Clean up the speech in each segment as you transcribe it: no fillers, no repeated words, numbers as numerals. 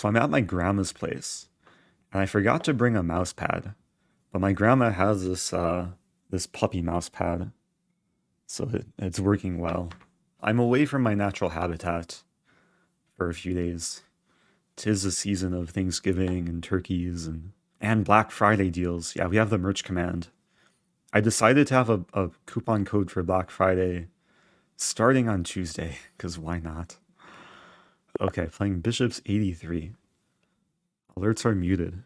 So I'm at my grandma's place, and I forgot to bring a mouse pad. But my grandma has this puppy mouse pad, so it's working well. I'm away from my natural habitat for a few days. 'Tis the season of Thanksgiving and turkeys and Black Friday deals. Yeah, we have the merch command. I decided to have a coupon code for Black Friday starting on Tuesday, because why not? Okay, playing Bishops 83. Alerts are muted.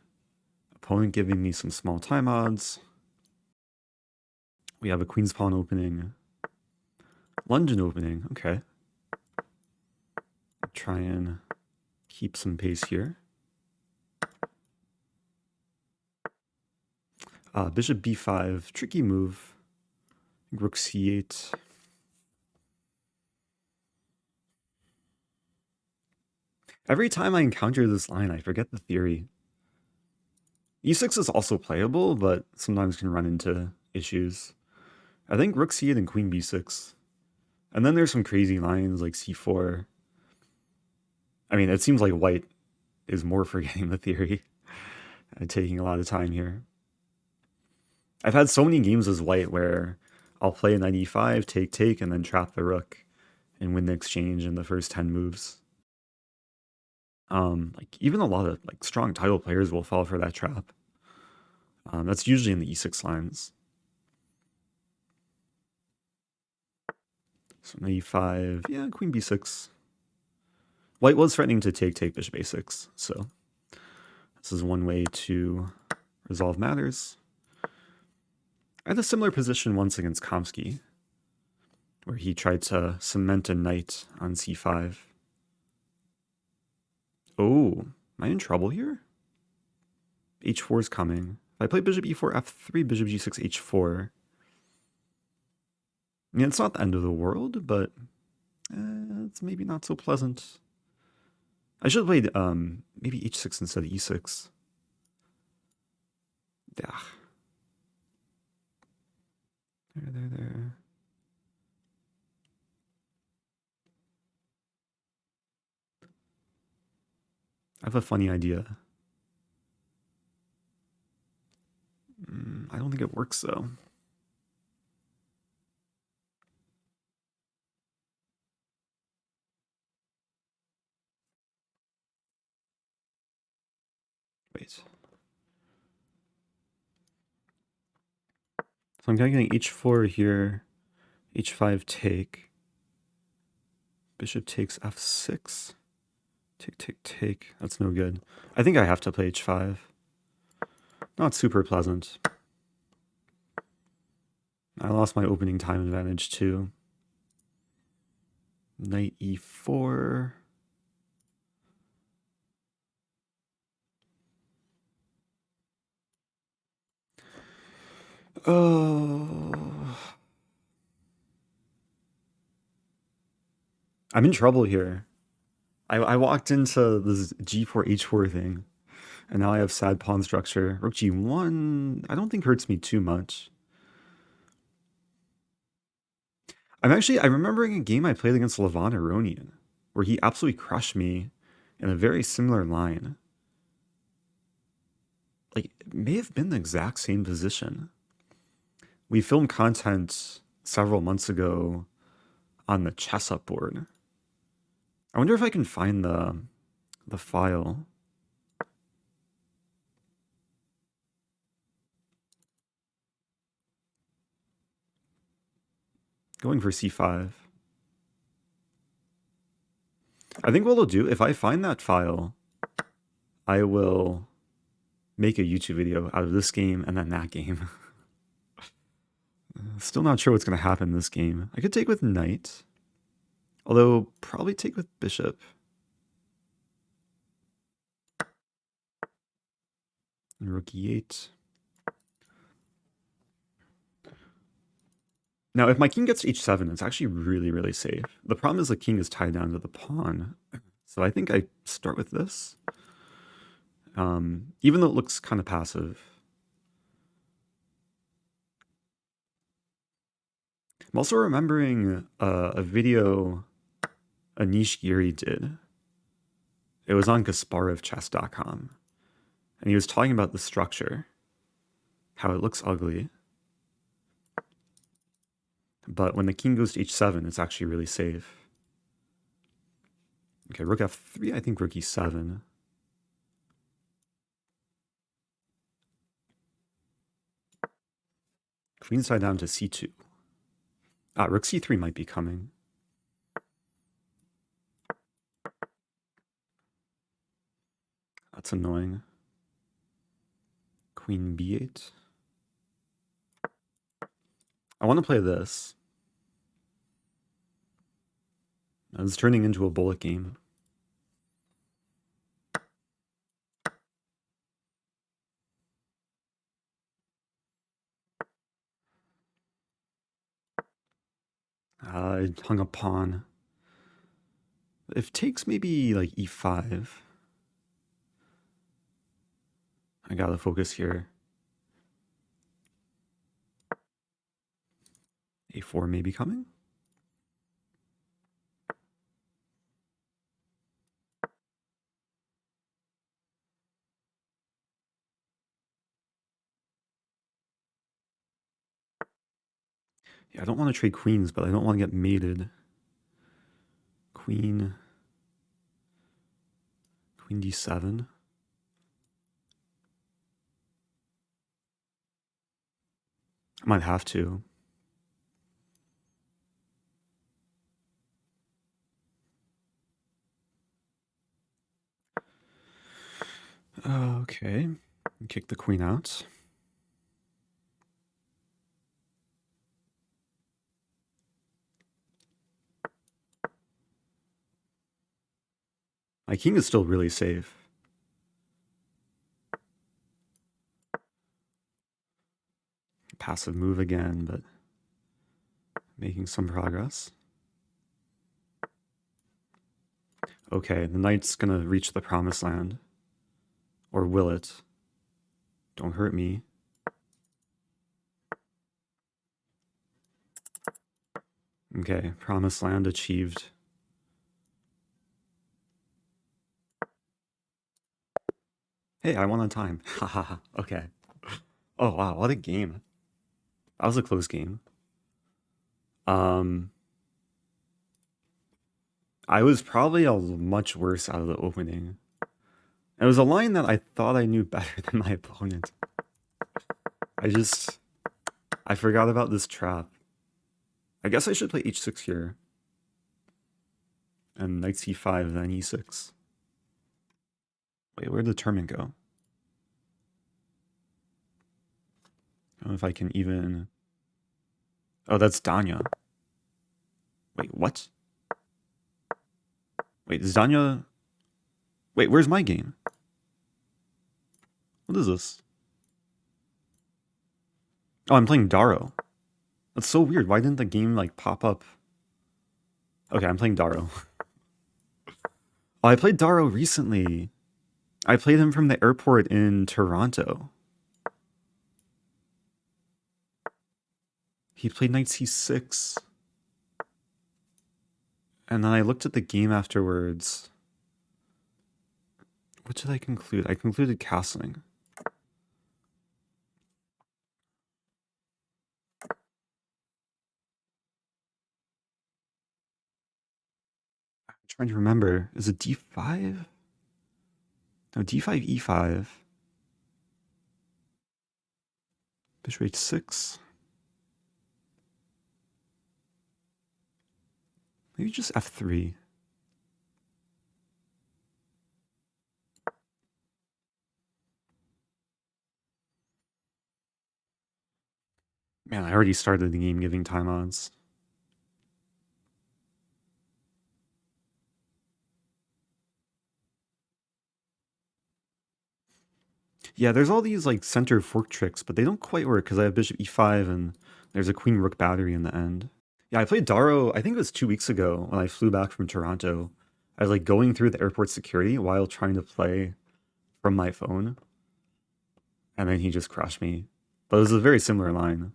Opponent giving me some small time odds. We have a Queen's Pawn opening. London opening, okay. Try and keep some pace here. Bishop b5, tricky move. Rook c8. Every time I encounter this line, I forget the theory. e6 is also playable, but sometimes can run into issues. I think rook c8 and queen b6. And then there's some crazy lines like c4. I mean, it seems like white is more forgetting the theory and taking a lot of time here. I've had so many games as white where I'll play knight e5, take, and then trap the rook and win the exchange in the first 10 moves. Like even a lot of like strong title players will fall for that trap. That's usually in the e6 lines. So knight e5, yeah, queen b6. White was threatening to take bishop a6, so this is one way to resolve matters. I had a similar position once against Kamsky, where he tried to cement a knight on c5. Oh, am I in trouble here? h4 is coming. If I play bishop e4, f3, bishop g6, h4. I mean, it's not the end of the world, but it's maybe not so pleasant. I should have played maybe h6 instead of e6. Yeah. There. I have a funny idea. I don't think it works though. Wait. So I'm kind of getting h4 here, h5 take. Bishop takes f6. Take. That's no good. I think I have to play h5. Not super pleasant. I lost my opening time advantage too. Knight e4. Oh. I'm in trouble here. I walked into this g4 h4 thing, and now I have sad pawn structure. Rook g1, I don't think hurts me too much. I'm remembering a game I played against Levon Aronian, where he absolutely crushed me in a very similar line. Like, it may have been the exact same position. We filmed content several months ago on the chess up board. I wonder if I can find the file. Going for c5. I think what I'll do, if I find that file, I will make a YouTube video out of this game and then that game. Still not sure what's going to happen in this game. I could take with knight, although probably take with bishop. And rook e8. Now, if my king gets h7, it's actually really, really safe. The problem is the king is tied down to the pawn. So I think I start with this. Even though it looks kind of passive. I'm also remembering a video Anish Giri did. It was on GasparevChess.com. And he was talking about the structure, how it looks ugly. But when the king goes to h7, it's actually really safe. Okay, rook f3, I think rook e7. Queenside down to c2. Rook c3 might be coming. That's annoying. Queen b8. I want to play this. It's turning into a bullet game. I hung a pawn. If takes maybe like e5. I gotta focus here. a4 may be coming. Yeah, I don't want to trade queens, but I don't want to get mated. Queen d7. I might have to. Okay, kick the queen out. My king is still really safe. Passive move again, but making some progress. Okay, the knight's gonna reach the promised land. Or will it? Don't hurt me. Okay, promised land achieved. Hey, I won on time. Haha, okay. Oh wow, what a game. That was a close game. I was probably much worse out of the opening. It was a line that I thought I knew better than my opponent. I forgot about this trap. I guess I should play h6 here. And knight c5, then e6. Wait, where'd the tournament go? I don't know if I can even... Oh, that's Danya. Wait, what? Wait, is Danya... Wait, where's my game? What is this? Oh, I'm playing Daro. That's so weird. Why didn't the game, like, pop up? Okay, I'm playing Daro. Oh, I played Daro recently. I played him from the airport in Toronto. He played knight c6. And then I looked at the game afterwards. What did I conclude? I concluded castling. I'm trying to remember. Is it d5? No, d5, e5. Bishop h6. Maybe just f3. Man, I already started the game giving time odds. Yeah, there's all these like center fork tricks, but they don't quite work because I have bishop e5 and there's a queen rook battery in the end. Yeah, I played Daro, I think it was 2 weeks ago when I flew back from Toronto. I was like going through the airport security while trying to play from my phone. And then he just crushed me. But it was a very similar line.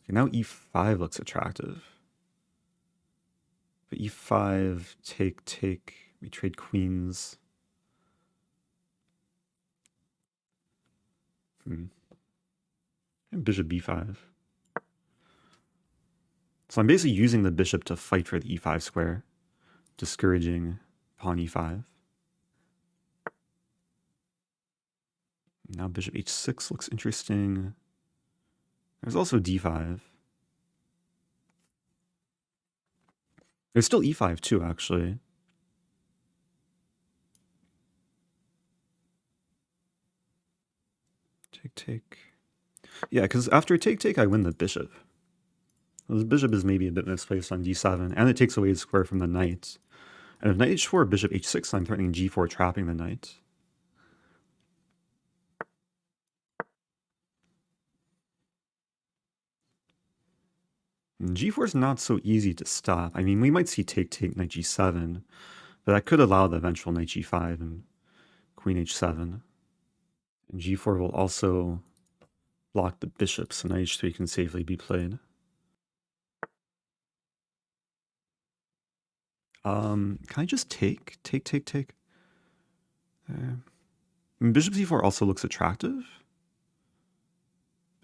Okay, now e5 looks attractive. But e5, take, we trade queens. And bishop b5. So I'm basically using the bishop to fight for the e5 square, discouraging pawn e5. Now bishop h6 looks interesting. There's also d5. There's still e5 too, actually. Take. Yeah, because after take, I win the bishop. Well, the bishop is maybe a bit misplaced on d7, and it takes away the square from the knight. And if knight h4, bishop h6, I'm threatening g4, trapping the knight. And g4 is not so easy to stop. I mean, we might see take, knight g7, but that could allow the eventual knight g5 and queen h7. And g4 will also block the bishop, so knight h3 can safely be played. Can I just take? Take. Bishop c4 also looks attractive.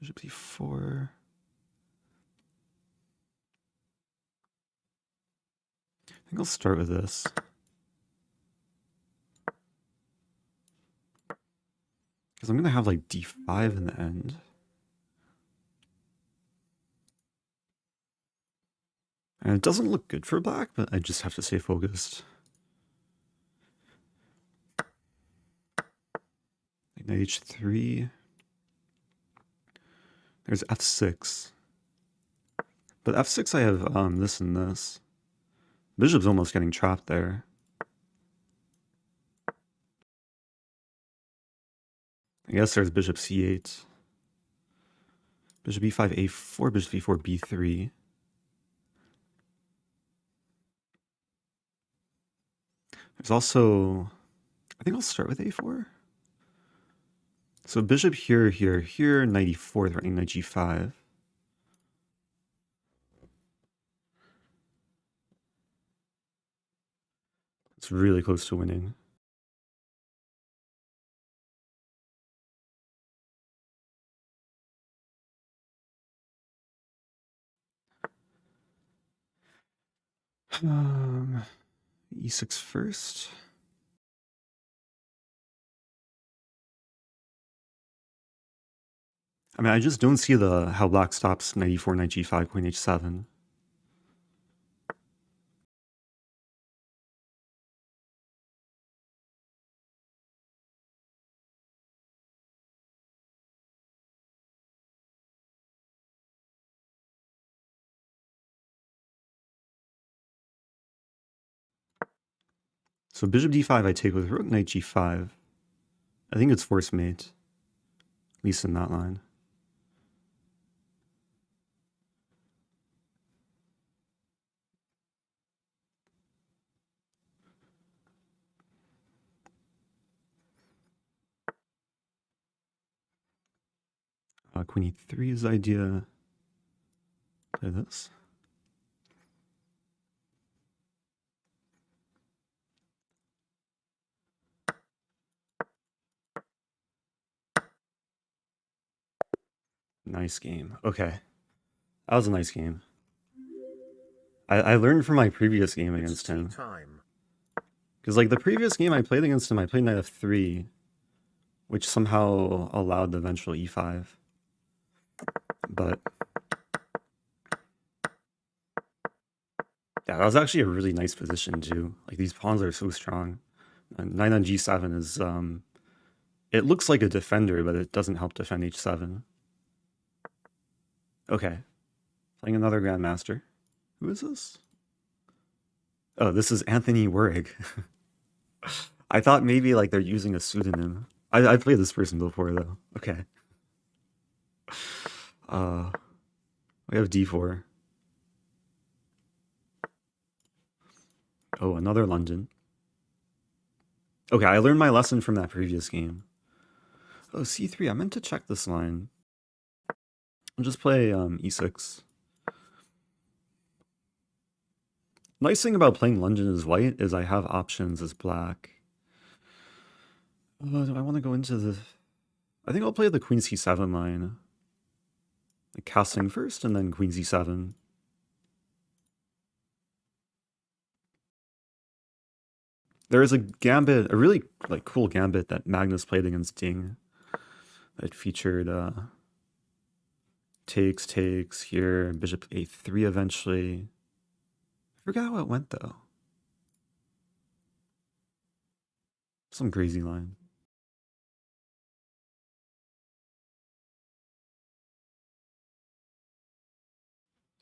Bishop c4. I think I'll start with this. Because I'm going to have like d5 in the end. And it doesn't look good for black, but I just have to stay focused. Knight h3. There's f6. But f6 I have this and this. Bishop's almost getting trapped there. I guess there's bishop c8. Bishop e5, a4, bishop e4, b3. There's also, I think I'll start with a4. So bishop here, knight e4, threatening knight g5. It's really close to winning. E6 first. I mean, I just don't see how black stops knight e4, knight g5, queen h7. So bishop d5 I take with rook, knight g5. I think it's force mate, at least in that line. Queen e3 is the idea. Play this. Nice game. Okay. That was a nice game. I learned from my previous game against him. Because like the previous game I played against him, I played knight f3, which somehow allowed the eventual e5. But yeah, that was actually a really nice position too. Like these pawns are so strong. And knight on g7 is it looks like a defender, but it doesn't help defend h7. Okay. Playing another Grandmaster. Who is this? Oh, this is Anthony Wirig. I thought maybe like they're using a pseudonym. I played this person before though. Okay. We have d4. Oh, another London. Okay, I learned my lesson from that previous game. Oh, c3. I meant to check this line. I'll just play e6. Nice thing about playing London as white is I have options as black. Do I want to go into the... I think I'll play the queen c7 line. Like castling first and then queen c7. There is a gambit, a really like cool gambit that Magnus played against Ding that featured takes here, bishop a3 eventually. I forgot how it went though. Some crazy line.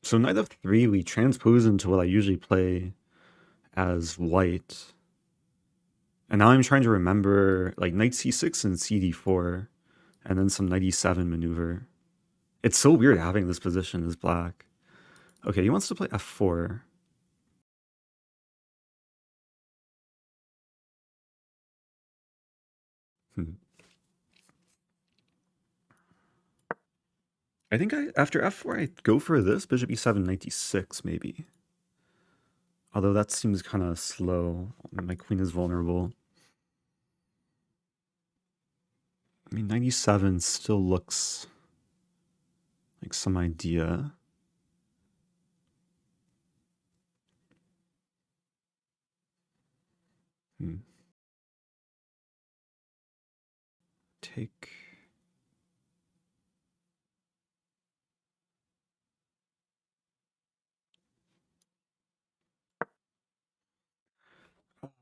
So knight f3, we transpose into what I usually play as white. And now I'm trying to remember like knight c6 and cd4, and then some knight e7 maneuver. It's so weird having this position as black. Okay, he wants to play f4. I think after f4 I go for this, bishop e7, knight d6 maybe. Although that seems kind of slow. My queen is vulnerable. I mean, 97 still looks like some idea. Take.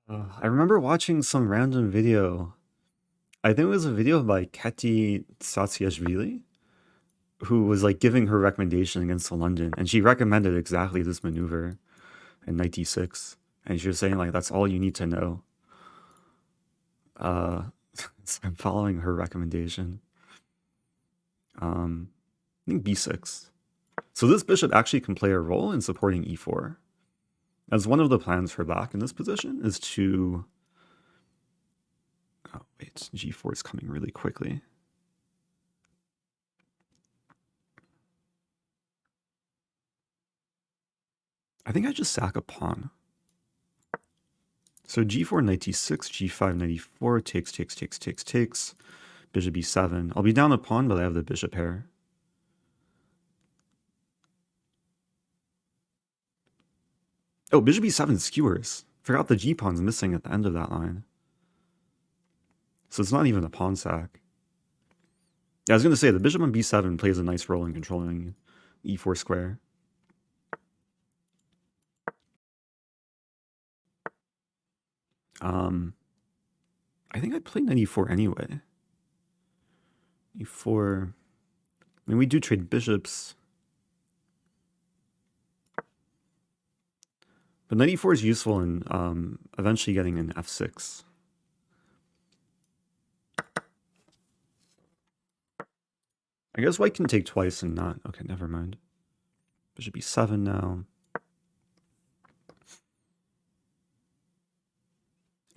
I remember watching some random video. I think it was a video by Keti Satsiashvili, who was like giving her recommendation against the London, and she recommended exactly this maneuver in knight d6, and she was saying like that's all you need to know. So I'm following her recommendation. I think b6. So this bishop actually can play a role in supporting e4. As one of the plans for black in this position is to... Oh, wait, g4 is coming really quickly. I think I just sack a pawn. So g4, knight d6, g5, knight e4, takes. Bishop e7. I'll be down a pawn, but I have the bishop pair. Oh, bishop e7 skewers. Forgot the g-pawn's missing at the end of that line. So it's not even a pawn sack. Yeah, I was going to say, the bishop on b7 plays a nice role in controlling e4 square. I think I'd play knight e4 anyway. e4... I mean, we do trade bishops. But knight e4 is useful in eventually getting an f6. I guess white can take twice and not... Okay, never mind. Bishop e7 now.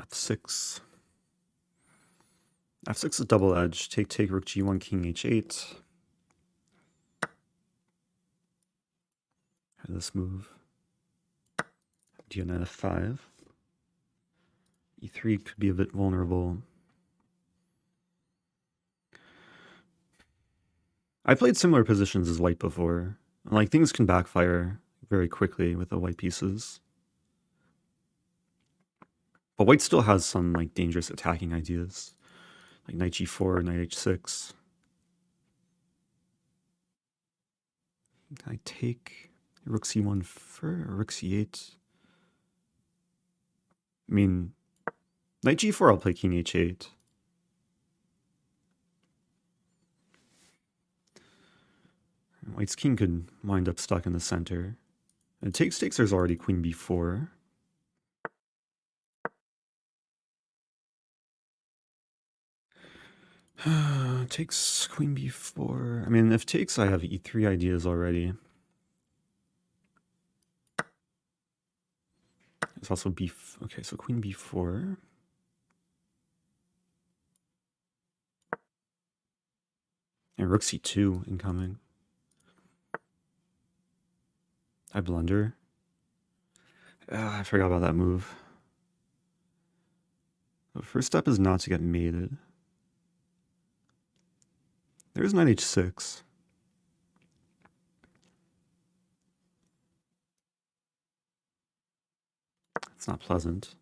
f6. f6 is double edge. Take, rook g1, king h8. This move. d9 f5. e3 could be a bit vulnerable. I played similar positions as white before. Like, things can backfire very quickly with the white pieces. But white still has some like dangerous attacking ideas. Like knight g4, knight h6. Can I take rook c1 for rook c8? I mean, knight g4, I'll play king h8. White's king could wind up stuck in the center. And takes, there's already queen b4. Takes queen b4. I mean, if takes, I have e3 ideas already. There's also b... Okay, so queen b4. And rook c2 incoming. I blunder. I forgot about that move. The first step is not to get mated. There's knight h6. It's not pleasant.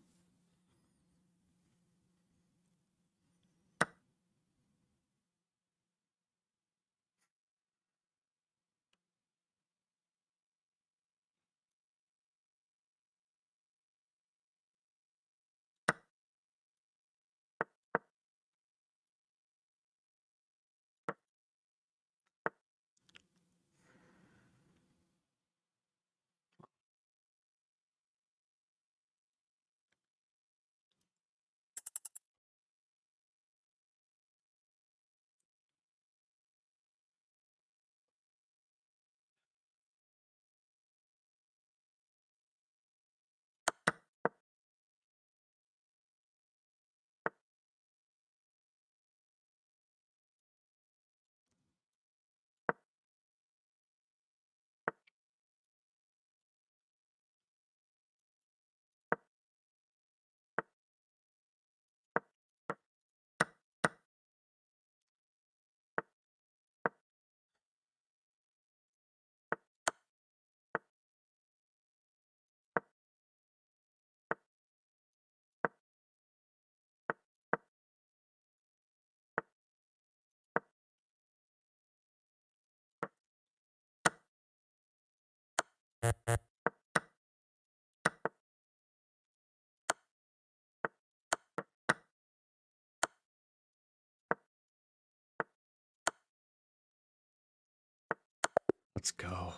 Let's go.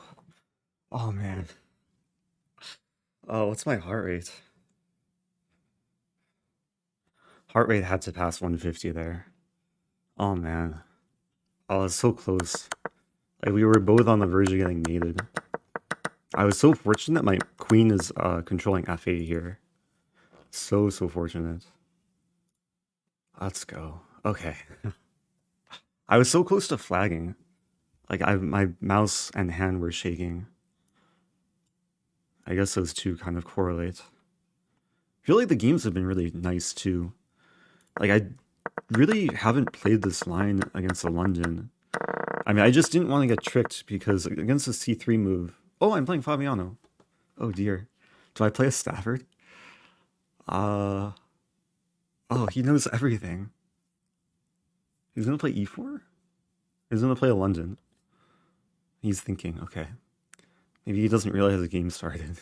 Oh, man. Oh, what's my heart rate? Heart rate had to pass 150 there. Oh, man. Oh, it's so close. Like, we were both on the verge of getting mated. I was so fortunate my queen is controlling f8 here. So fortunate. Let's go. Okay. I was so close to flagging. Like, my mouse and hand were shaking. I guess those two kind of correlate. I feel like the games have been really nice, too. Like, I really haven't played this line against the London. I mean, I just didn't want to get tricked because against the c3 move... Oh, I'm playing Fabiano. Oh, dear. Do I play a Stafford? Oh, he knows everything. He's going to play e4? He's going to play a London. He's thinking, okay. Maybe he doesn't realize the game started.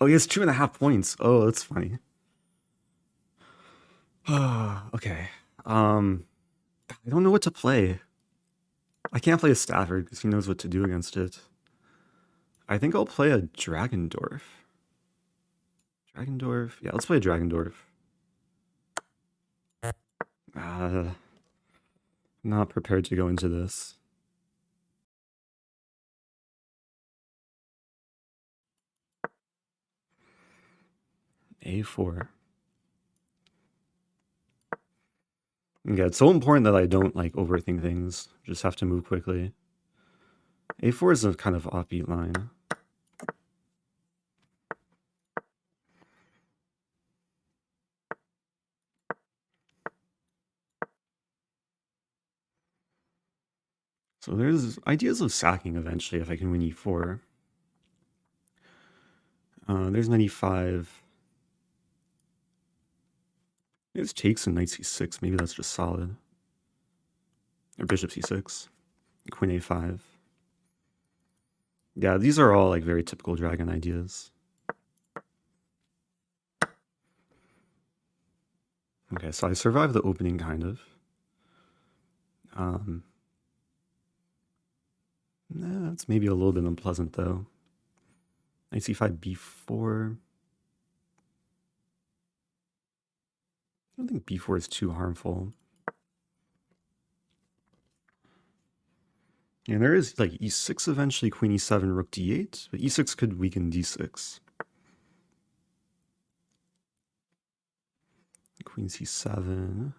Oh, he has 2.5 points. Oh, that's funny. Okay. I don't know what to play. I can't play a Stafford because he knows what to do against it. I think I'll play a Dragendorf. Dragendorf? Yeah, let's play a Dragendorf. Not prepared to go into this. A4. Yeah, it's so important that I don't like overthink things. Just have to move quickly. A4 is a kind of offbeat line. So there's ideas of sacking eventually if I can win e4. There's knight e5. There's takes and knight c6. Maybe that's just solid. Or bishop c6. Queen a5. Yeah, these are all like very typical dragon ideas. Okay, so I survived the opening kind of. That's maybe a little bit unpleasant though. Knight c5, b4. I don't think b4 is too harmful. And there is like e6 eventually, queen e7, rook d8, but e6 could weaken d6. Queen c7.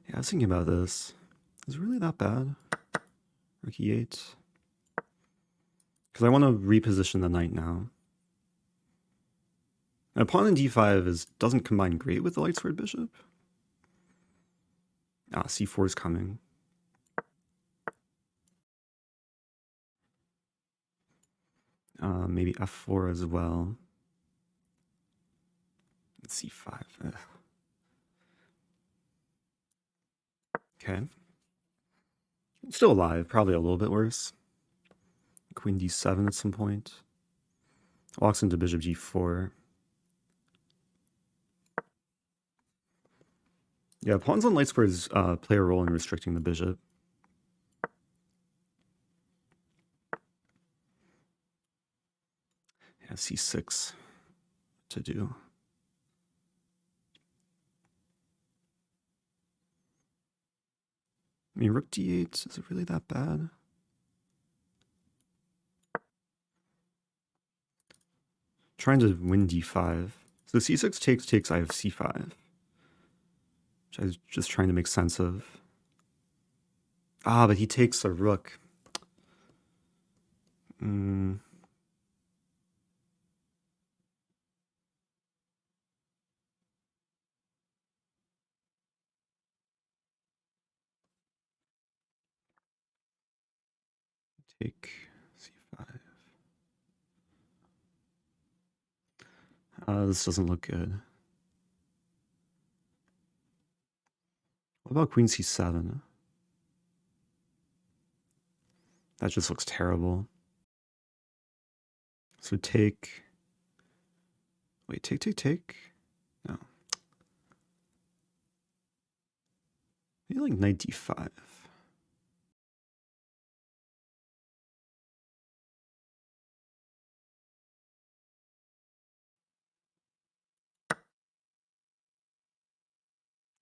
Yeah, I was thinking about this. Is it really that bad? Rook e8. Because I want to reposition the knight now. A pawn in d5 doesn't combine great with the light squared bishop. Ah, c4 is coming. Maybe f4 as well. c5. Ugh. Okay. Still alive, probably a little bit worse. Queen d7 at some point. Walks into bishop g4. Yeah, pawns on light squares play a role in restricting the bishop. Yeah, c6 to do. I mean, rook d8, is it really that bad? Trying to win d5. So c6 takes, I have c5. Which I was just trying to make sense of. Ah, but he takes a rook. Take c5. This doesn't look good. What about queen c7? That just looks terrible. So take... Wait, take? No. Maybe like knight d5.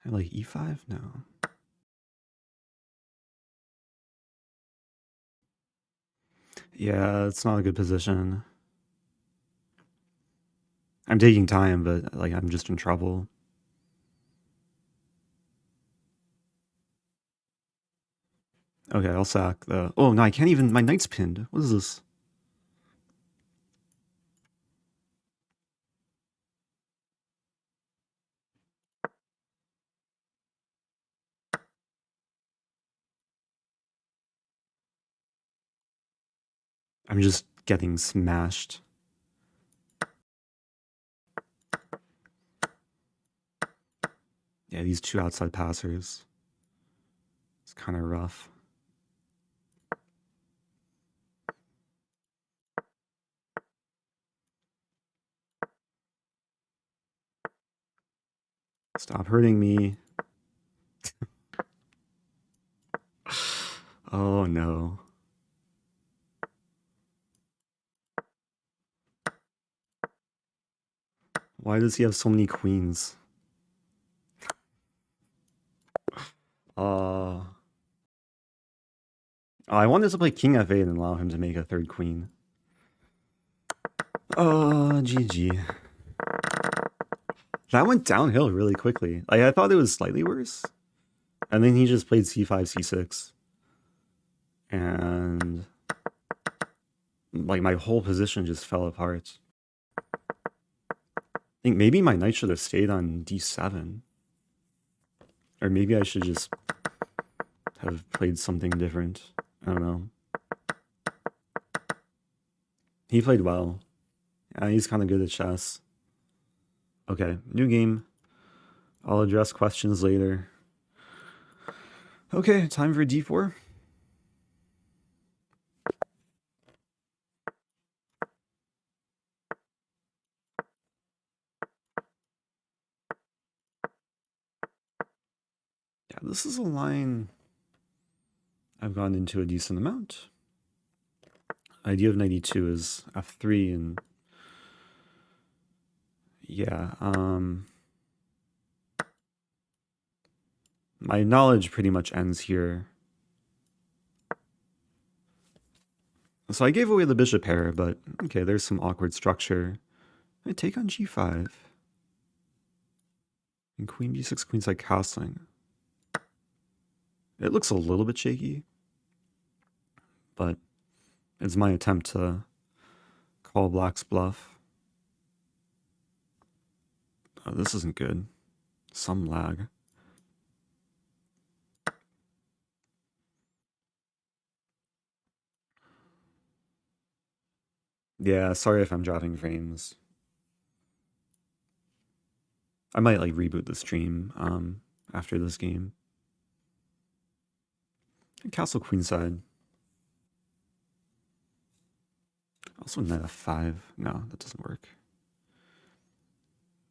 I like e5? No. Yeah, it's not a good position. I'm taking time, but like I'm just in trouble. Okay, I'll sack the... Oh, no, I can't even... My knight's pinned. What is this? I'm just getting smashed. Yeah, these two outside passers. It's kind of rough. Stop hurting me. Oh no. Why does he have so many queens? I wanted to play king f8 and allow him to make a third queen. GG. That went downhill really quickly. Like, I thought it was slightly worse. And then he just played c5, c6. And... like, my whole position just fell apart. I think maybe my knight should have stayed on d7. Or maybe I should just have played something different. I don't know. He played well. Yeah, he's kind of good at chess. Okay, new game. I'll address questions later. Okay, time for d4. Yeah, this is a line I've gone into a decent amount. Idea of 92 is f3 and yeah, my knowledge pretty much ends here. So I gave away the bishop pair, but okay, there's some awkward structure. I take on g5. And queen b6, queenside castling. It looks a little bit shaky, but it's my attempt to call black's bluff. Oh, this isn't good. Some lag. Yeah, sorry if I'm dropping frames. I might like reboot the stream after this game. Castle queenside. Also knight f5. No, that doesn't work.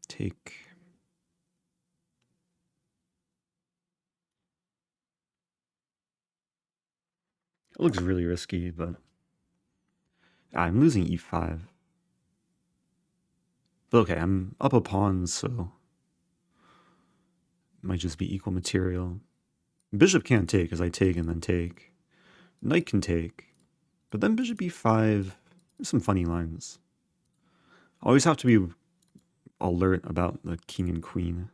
Take. It looks really risky, but I'm losing e5. But okay, I'm up a pawn, so it might just be equal material. Bishop can't take, because I take and then take. Knight can take, but then bishop e5. There's some funny lines. Always have to be alert about the king and queen.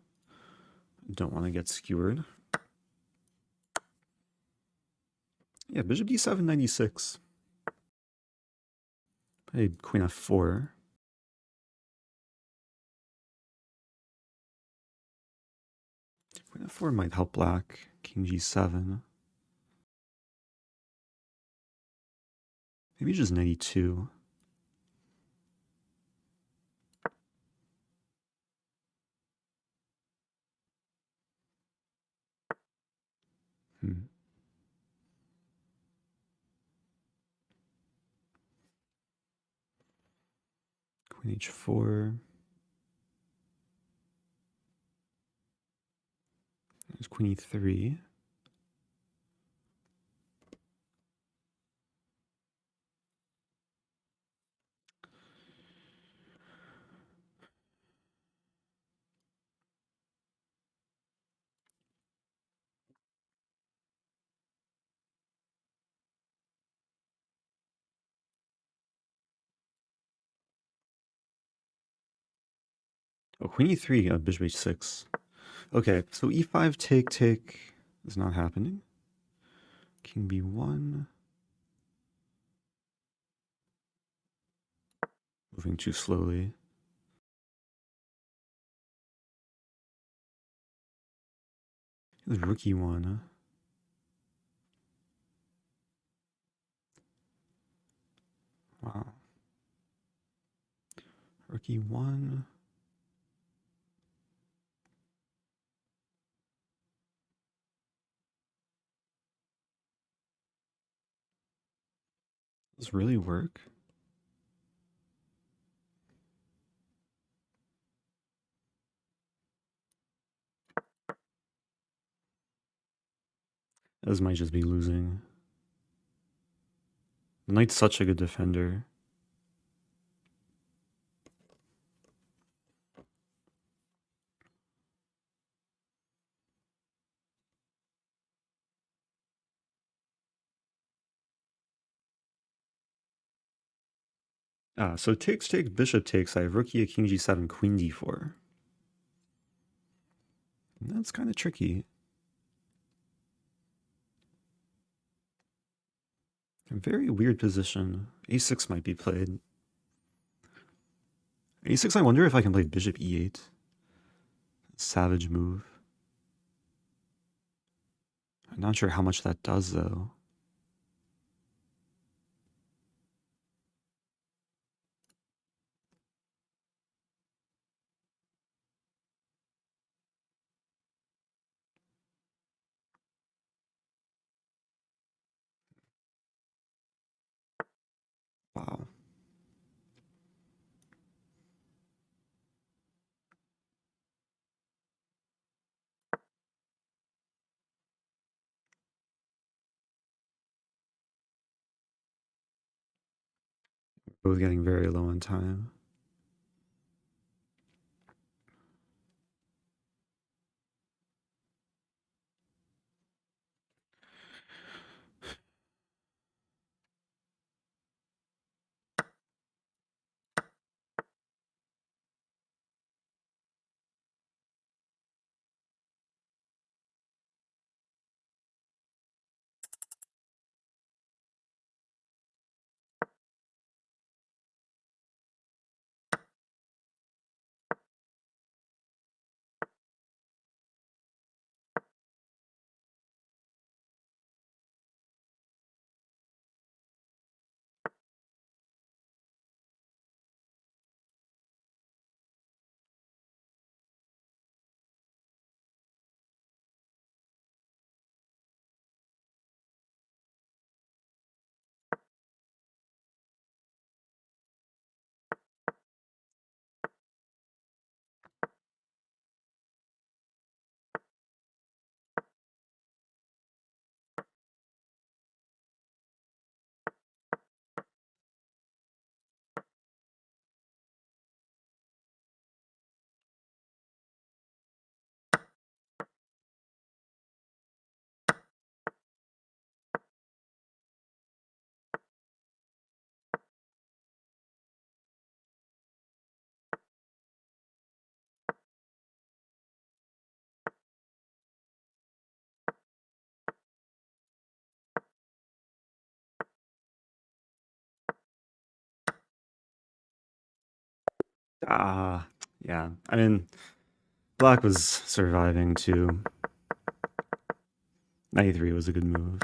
Don't want to get skewered. Yeah, bishop d7, 96. Played queen f4. Queen f4 might help black. King g7. Maybe just 92. Queen h4. There's queen e3. Oh, queen e3, bishop h6. Okay, so e5 take is not happening. King b1. Moving too slowly. The rookie one. Wow. Rookie one. Does this really work? This might just be losing. The knight's such a good defender. Ah, so takes, bishop takes. I have rookie, king g7, queen d4. And that's kind of tricky. A very weird position. a6 might be played. a6, I wonder if I can play bishop e8. Savage move. I'm not sure how much that does, though. Wow. Both getting very low on time. Ah, yeah. I mean, black was surviving too. 93 was a good move.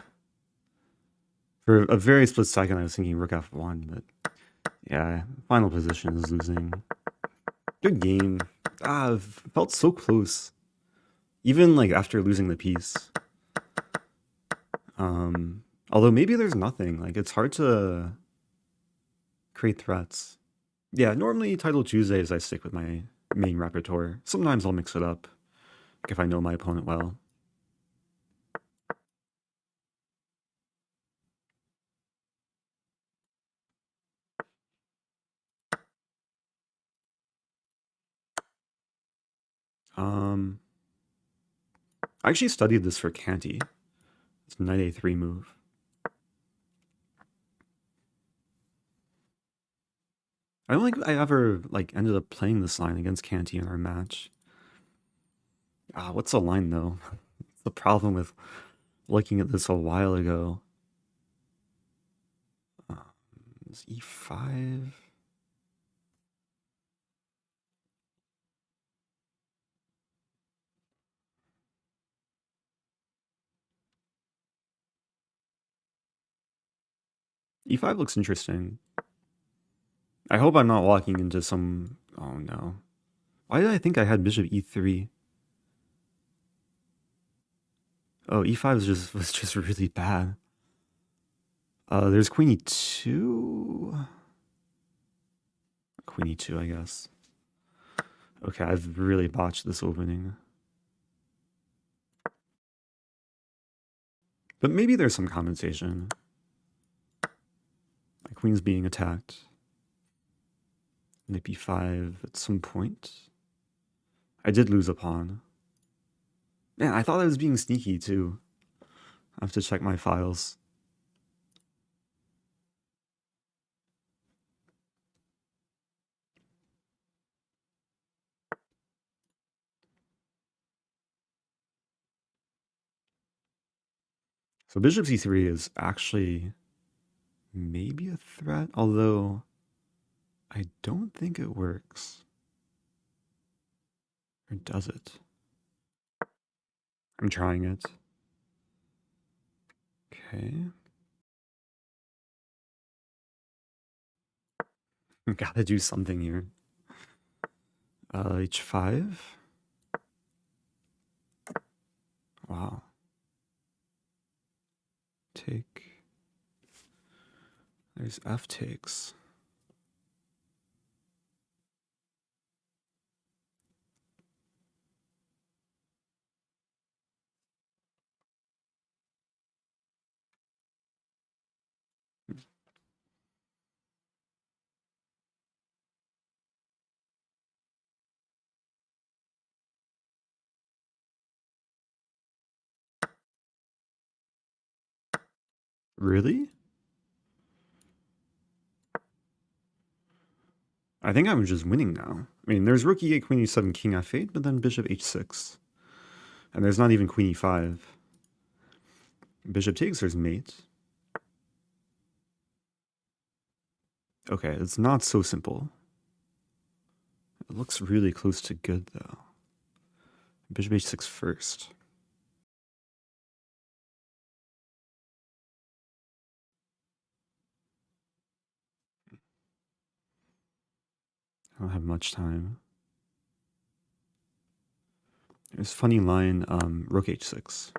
For a very split second, I was thinking rook f1, but yeah, final position is losing. Good game. Ah, felt so close. Even like after losing the piece. Although maybe there's nothing. Like it's hard to create threats. Yeah, normally Title Tuesdays I stick with my main repertoire. Sometimes I'll mix it up if I know my opponent well. I actually studied this for Canty. It's knight a3 move. I don't think I ever like ended up playing this line against Canty in our match. Ah, what's the line though? The problem with looking at this a while ago. It's e5. E5 looks interesting. I hope I'm not walking into some... Oh no. Why did I think I had bishop e3? Oh, e5 was just really bad. There's queen e2. Queen e2, I guess. Okay, I've really botched this opening. But maybe there's some compensation. My queen's being attacked. Knight b5 at some point. I did lose a pawn. Man, I thought I was being sneaky too. I have to check my files. So bishop c3 is actually maybe a threat, although I don't think it works. Or does it? I'm trying it. Okay. Gotta do something here. H5. Wow. Take. There's F takes. Really? I think I'm just winning now. I mean, there's rook e8, queen e7, king f8, but then bishop h6. And there's not even queen e5. Bishop takes, there's mate. Okay, it's not so simple. It looks really close to good, though. Bishop h6 first. I don't have much time. There's a funny line, rook h6.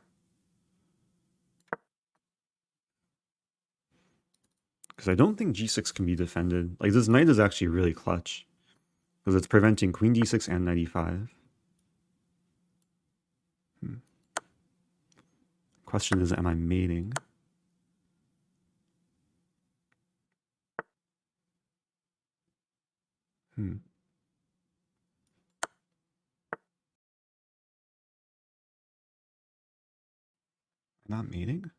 Because I don't think g6 can be defended. Like, this knight is actually really clutch. Because it's preventing queen d6 and knight e5. Question is, am I mating? Not mating?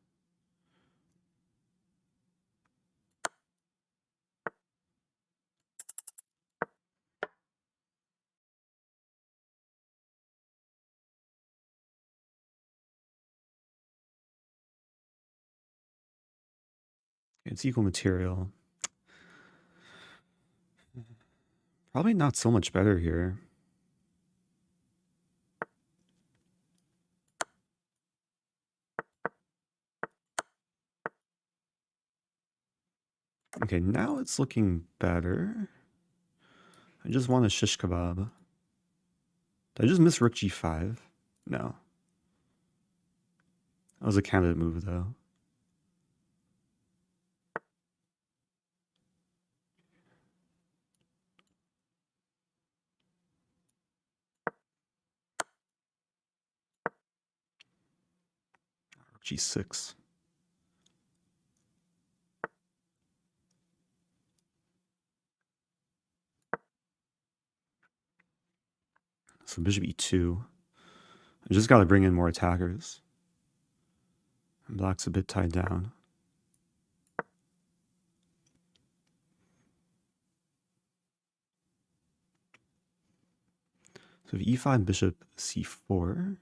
It's equal material. Probably not so much better here. Okay, now it's looking better. I just want a shish kebab. Did I just miss rook g5? No. That was a candidate move, though. Rook g6. So bishop e2. I just got to bring in more attackers. And black's a bit tied down. So if e5, bishop c4,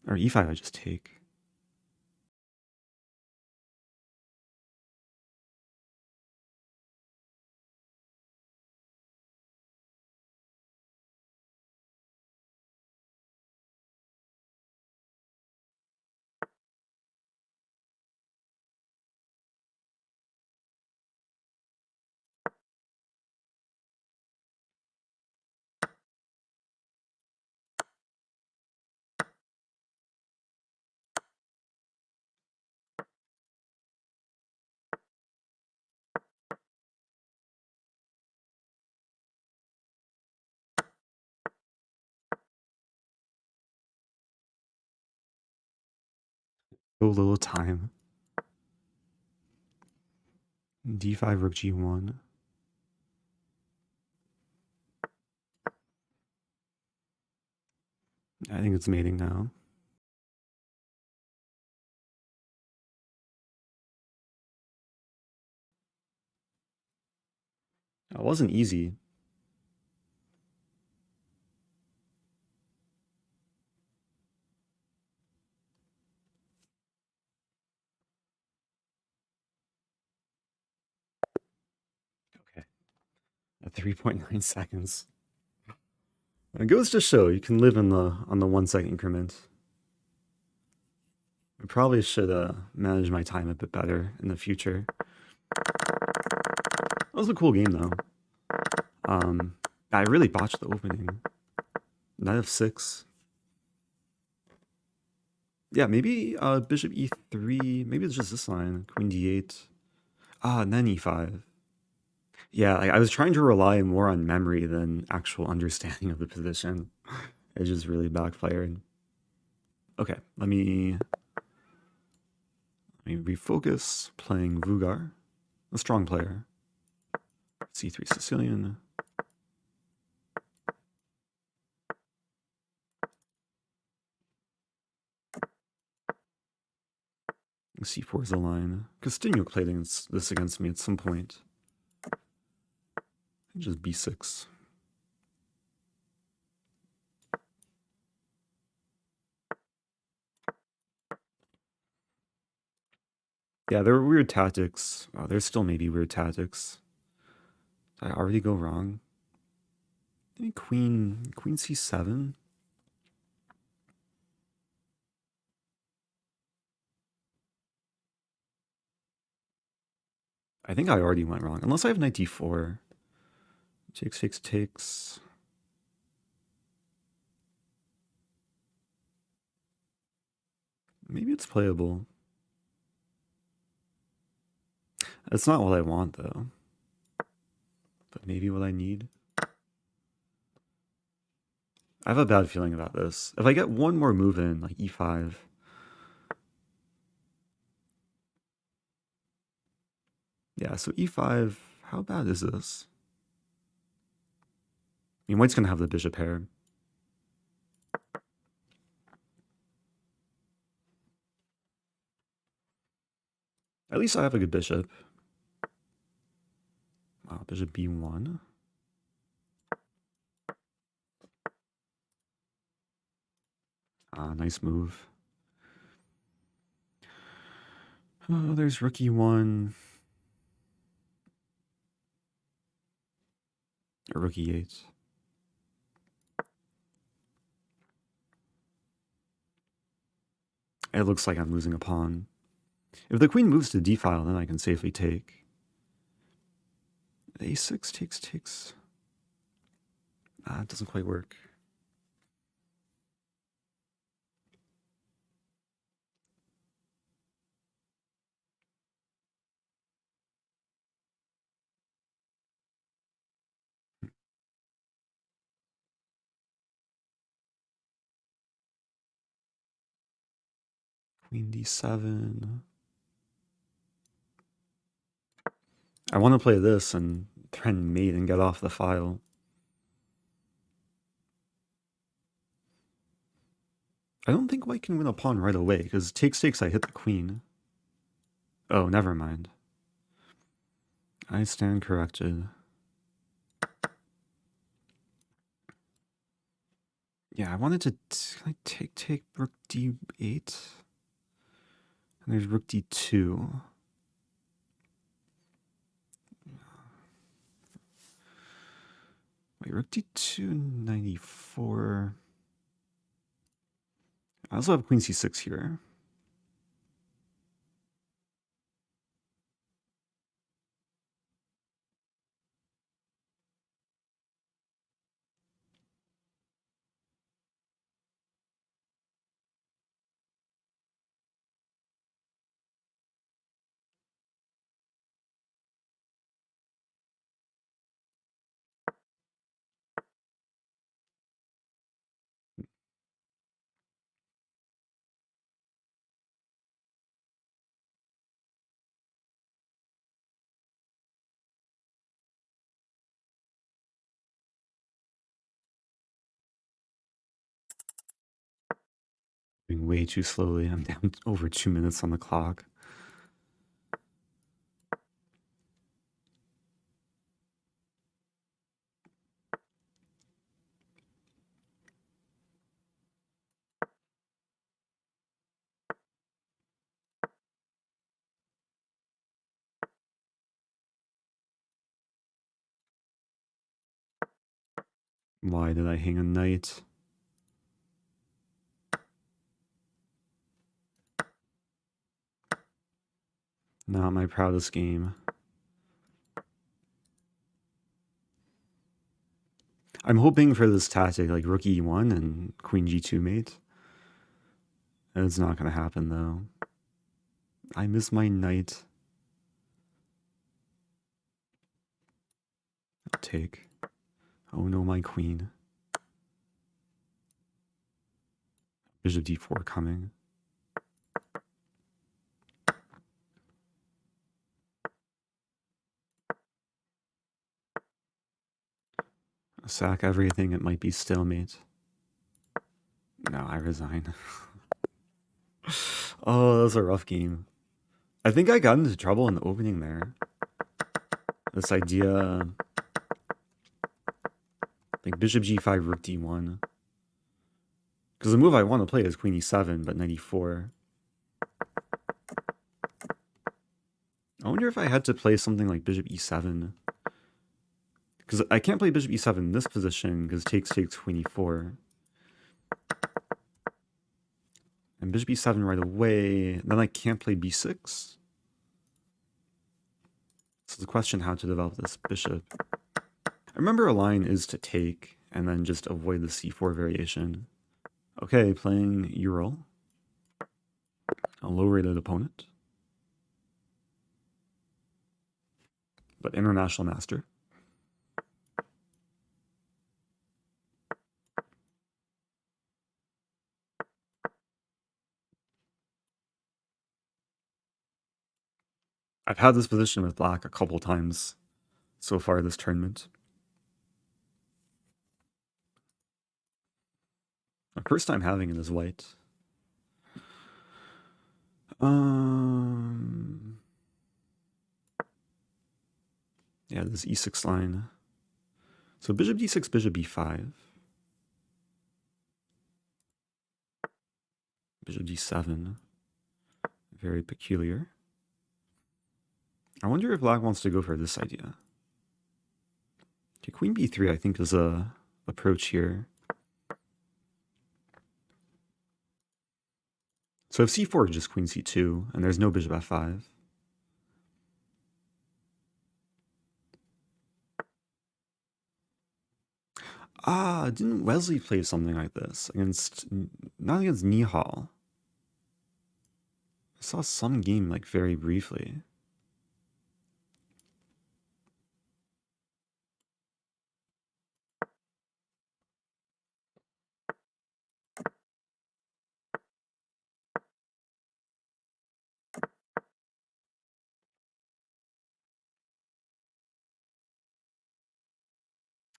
or e5, I just take. So little time. d5, rook g1. I think it's mating now. It wasn't easy. Okay. At 3.9 seconds. It goes to show you can live on the 1 second increment. I probably should manage my time a bit better in the future. That was a cool game though. I really botched the opening. Knight f6. Yeah, maybe bishop e3. Maybe it's just this line. Queen d8. And then e5. Yeah, I was trying to rely more on memory than actual understanding of the position. It just really backfired. Okay, let me refocus. Playing Vugar, a strong player. c3 Sicilian. c4 is a line. Castillo played this against me at some point. Just b6. Yeah, there were weird tactics. There's still maybe weird tactics. Did I already go wrong? Maybe queen c7? I think I already went wrong. Unless I have knight d4. Takes. Maybe it's playable. It's not what I want, though. But maybe what I need. I have a bad feeling about this. If I get one more move in, like e5. Yeah, so e5, how bad is this? I mean, white's going to have the bishop pair. At least I have a good bishop. Wow, bishop b1. Nice move. Oh, there's rook e1. rook e8. It looks like I'm losing a pawn. If the queen moves to d-file, then I can safely take. A6 takes. Ah, it doesn't quite work. Queen d7. I want to play this and threaten mate and get off the file. I don't think white can win a pawn right away, because takes, I hit the queen. Oh, never mind. I stand corrected. Yeah, I wanted to take rook d8. And there's rook d2. Wait, rook d2, 94. I also have queen c6 here. Moving way too slowly. I'm down over 2 minutes on the clock. Why did I hang a knight? Not my proudest game. I'm hoping for this tactic, like rook e1 and queen g2 mate. It's not going to happen, though. I miss my knight. I'll take. Oh no, my queen. Bishop d4 coming. Sack everything, it might be stalemate. No, I resign. Oh, that was a rough game. I think I got into trouble in the opening there. This idea, like bishop g5, rook d1. Because the move I want to play is queen e7, but knight e4. I wonder if I had to play something like bishop e7. Because I can't play bishop e7 in this position, because takes queen e4. And bishop e7 right away, then I can't play b6. So the question how to develop this bishop. I remember a line is to take, and then just avoid the c4 variation. Okay, playing Ural. A low-rated opponent. But international master. I've had this position with black a couple times so far this tournament. The first time having it is white. Yeah, this e6 line. So bishop d6, bishop b5. Bishop d7. Very peculiar. I wonder if black wants to go for this idea. Okay, queen b3 I think is a approach here. So if c4 is just queen c2, and there's no bishop f5. Ah, didn't Wesley play something like this against, not against Nihal? I saw some game like very briefly.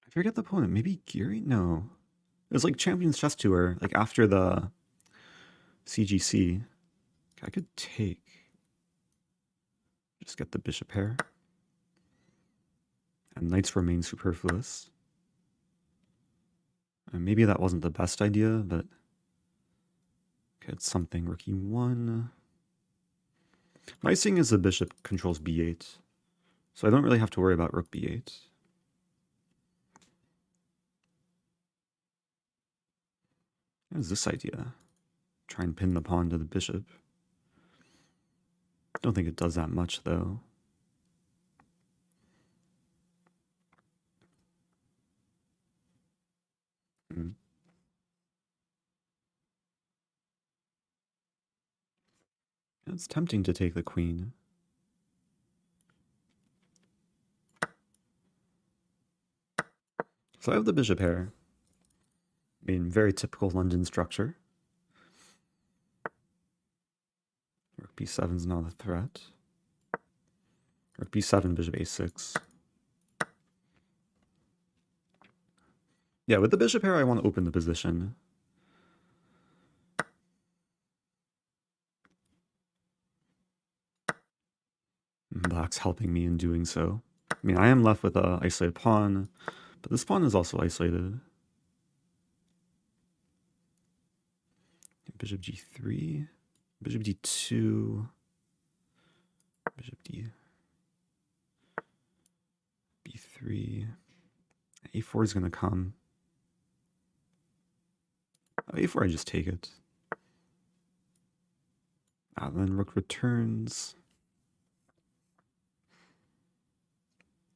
I forget the opponent. Maybe Geary? No. It was like Champions Chess Tour, like after the CGC. I could take. Just get the bishop pair. And knights remain superfluous. And maybe that wasn't the best idea, but okay, it's something. Rook e1. Nice thing is the bishop controls b8, so I don't really have to worry about rook b8. What's this idea? Try and pin the pawn to the bishop. Don't think it does that much, though. It's tempting to take the queen. So I have the bishop pair. I mean, very typical London structure. Rook b7 is not a threat. Rook b7, bishop a6. Yeah, with the bishop pair, I want to open the position. Black's helping me in doing so. I mean, I am left with an isolated pawn, but this pawn is also isolated. Bishop g3, bishop d2, bishop d, b3, a4 is going to come. a4, I just take it. Then rook returns.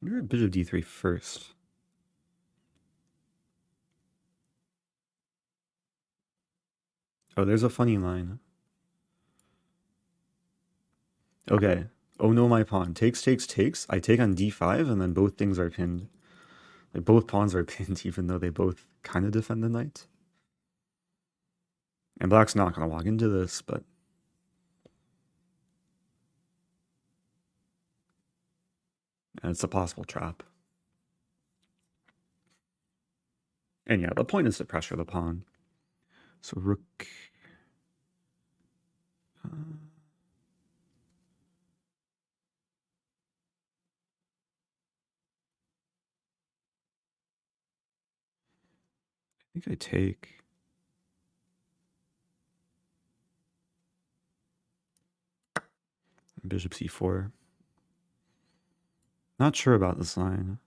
Maybe bishop d3 first. Oh, there's a funny line. Okay. Oh no, my pawn. Takes, takes, takes. I take on d5, and then both things are pinned. Like, both pawns are pinned, even though they both kind of defend the knight. And black's not going to walk into this, but... And it's a possible trap. And yeah, the point is to pressure the pawn. So rook... I think I take... Bishop c4. Not sure about this line.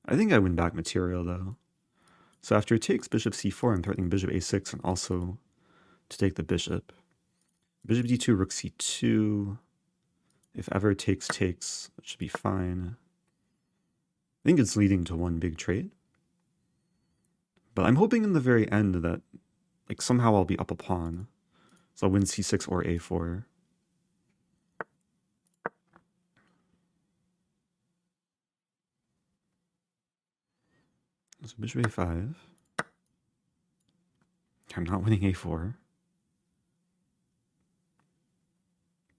I think I win back material, though. So after it takes bishop c4, I'm threatening bishop a6 and also to take the bishop. Bishop d2, rook c2. If ever it takes, takes. That should be fine. I think it's leading to one big trade. But I'm hoping in the very end that like somehow I'll be up a pawn. So I'll win c6 or a4. So bishop a5. I'm not winning a4.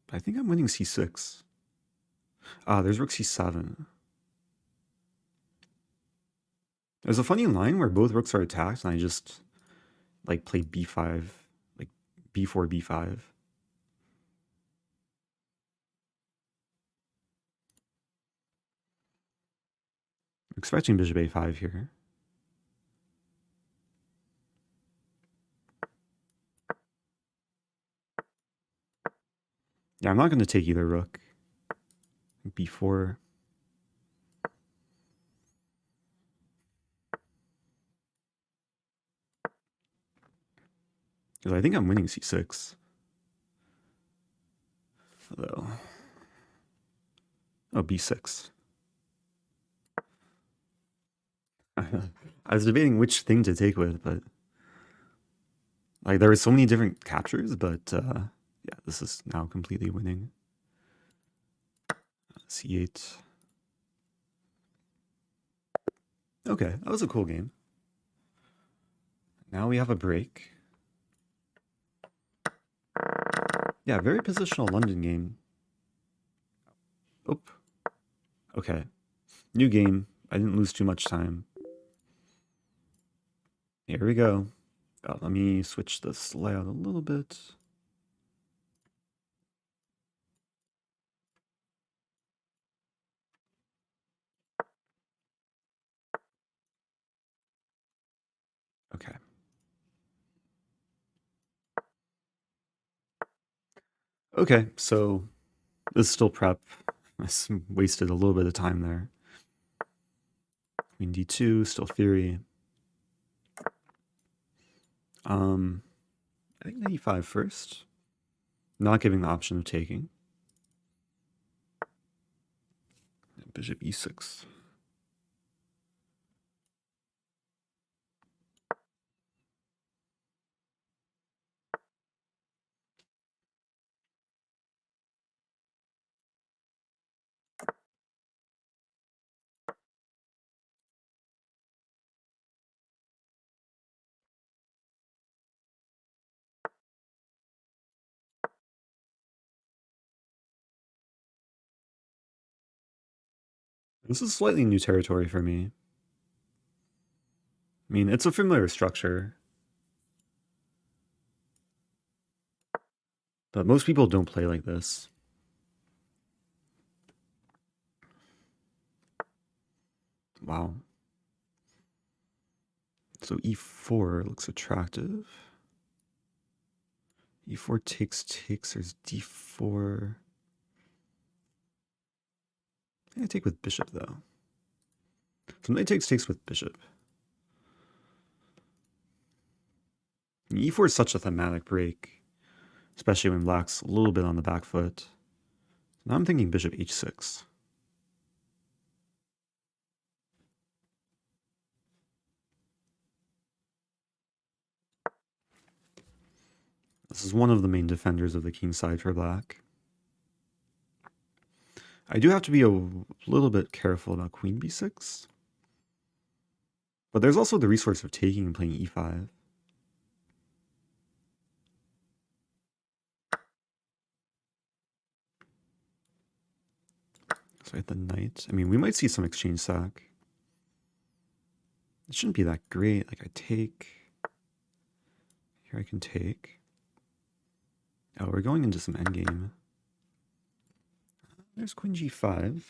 But I think I'm winning c6. Ah, there's rook c7. There's a funny line where both rooks are attacked and I just like play b5, like b4, b5. I'm expecting bishop a5 here. Yeah, I'm not going to take either rook. b4. Because I think I'm winning c6. Although, oh, b6. I was debating which thing to take with, but like there were so many different captures, but yeah, this is now completely winning. c8. Okay, that was a cool game. Now we have a break. Yeah, very positional London game. Oh, okay. New game. I didn't lose too much time. Here we go. Let me switch this layout a little bit. Okay. Okay, so this is still prep. I wasted a little bit of time there. Queen d2, still theory. I think knight e5 first. Not giving the option of taking. Bishop e6. This is slightly new territory for me. I mean, it's a familiar structure, but most people don't play like this. Wow. So e4 looks attractive. e4 takes, there's d4. I take with bishop, though. So knight takes with bishop. e4 is such a thematic break, especially when black's a little bit on the back foot. Now I'm thinking bishop h6. This is one of the main defenders of the king side for black. I do have to be a little bit careful about queen b6. But there's also the resource of taking and playing e5. So I hit the knight. I mean, we might see some exchange sack. It shouldn't be that great. Like I take. Here I can take. Oh, we're going into some endgame. There's queen g5.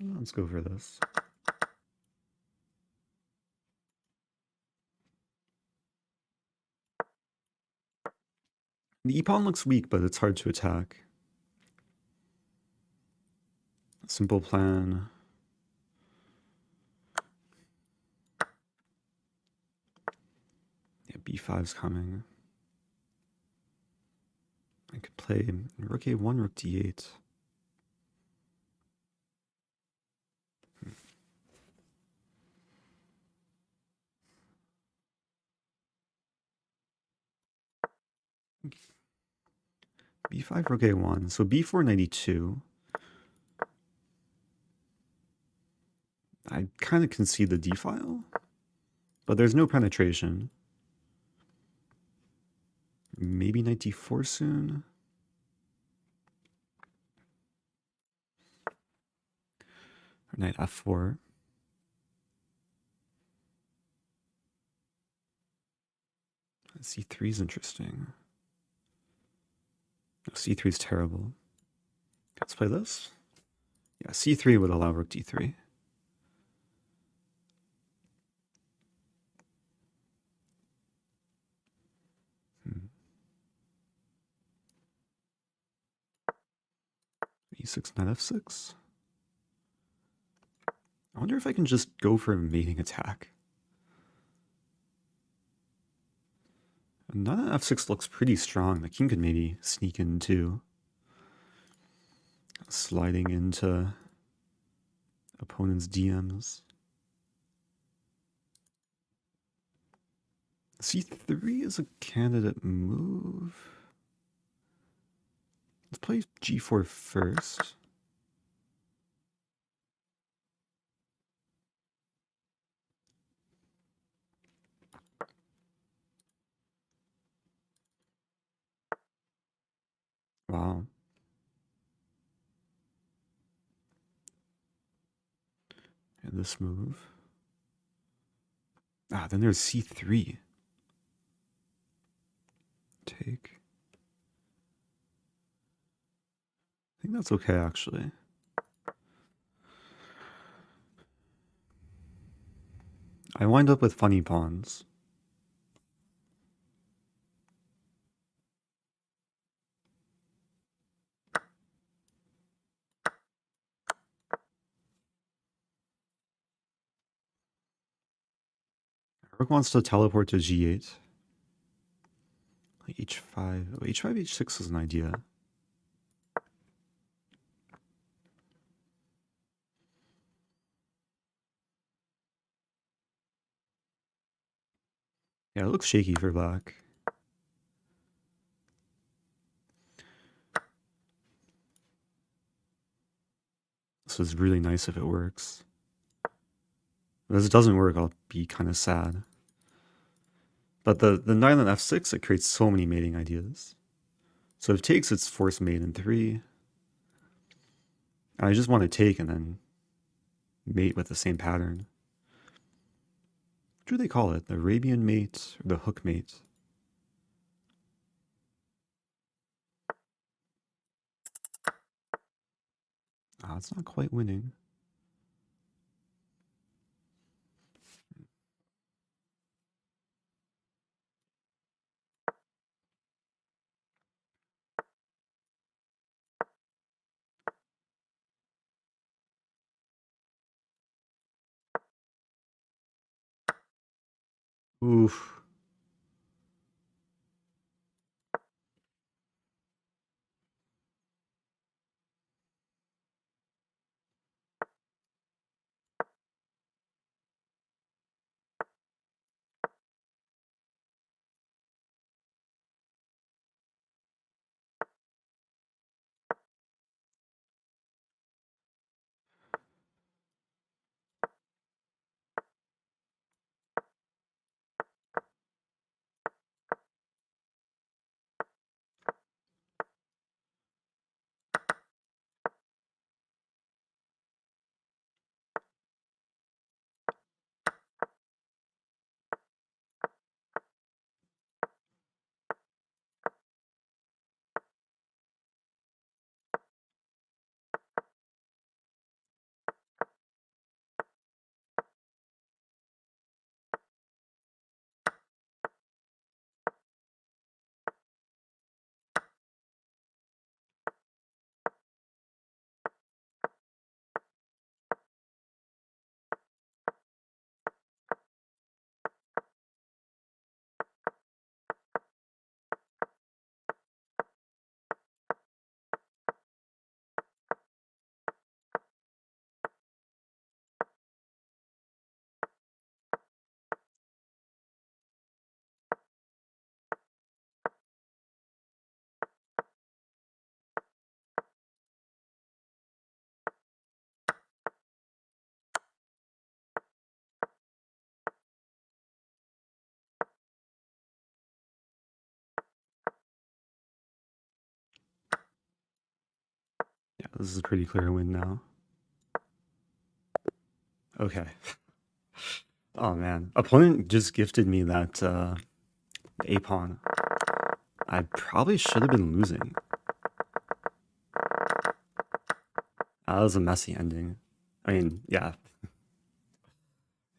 Let's go for this. The e-pawn looks weak, but it's hard to attack. Simple plan. Yeah, b5's coming. I could play rook a1, rook d8. b5, rook a1. So b4, 92. I kind of concede the d-file, but there's no penetration. Maybe knight d4 soon. Or knight f4. c3 is interesting. No, c3 is terrible. Let's play this. Yeah, c3 would allow rook d3. e6, knight f6. I wonder if I can just go for a mating attack. Knight on f6 looks pretty strong. The king could maybe sneak in too. Sliding into opponent's DMs. c3 is a candidate move. Let's play g4 first. Wow. And this move. Ah, then there's c3. Take. I think that's okay, actually. I wind up with funny pawns. Rook wants to teleport to g8. Like h5. Oh, h5, h6 is an idea. Yeah, it looks shaky for black. This is really nice if it works. If this doesn't work, I'll be kind of sad. But the knight on f6, it creates so many mating ideas. So if it takes, it's force mate in 3. I just want to take and then mate with the same pattern. What do they call it? The Arabian mate or the hook mate? Ah, it's not quite winning. Oof. Yeah, this is a pretty clear win now. Okay. Oh man. Opponent just gifted me that A-pawn. I probably should have been losing. That was a messy ending. I mean, yeah.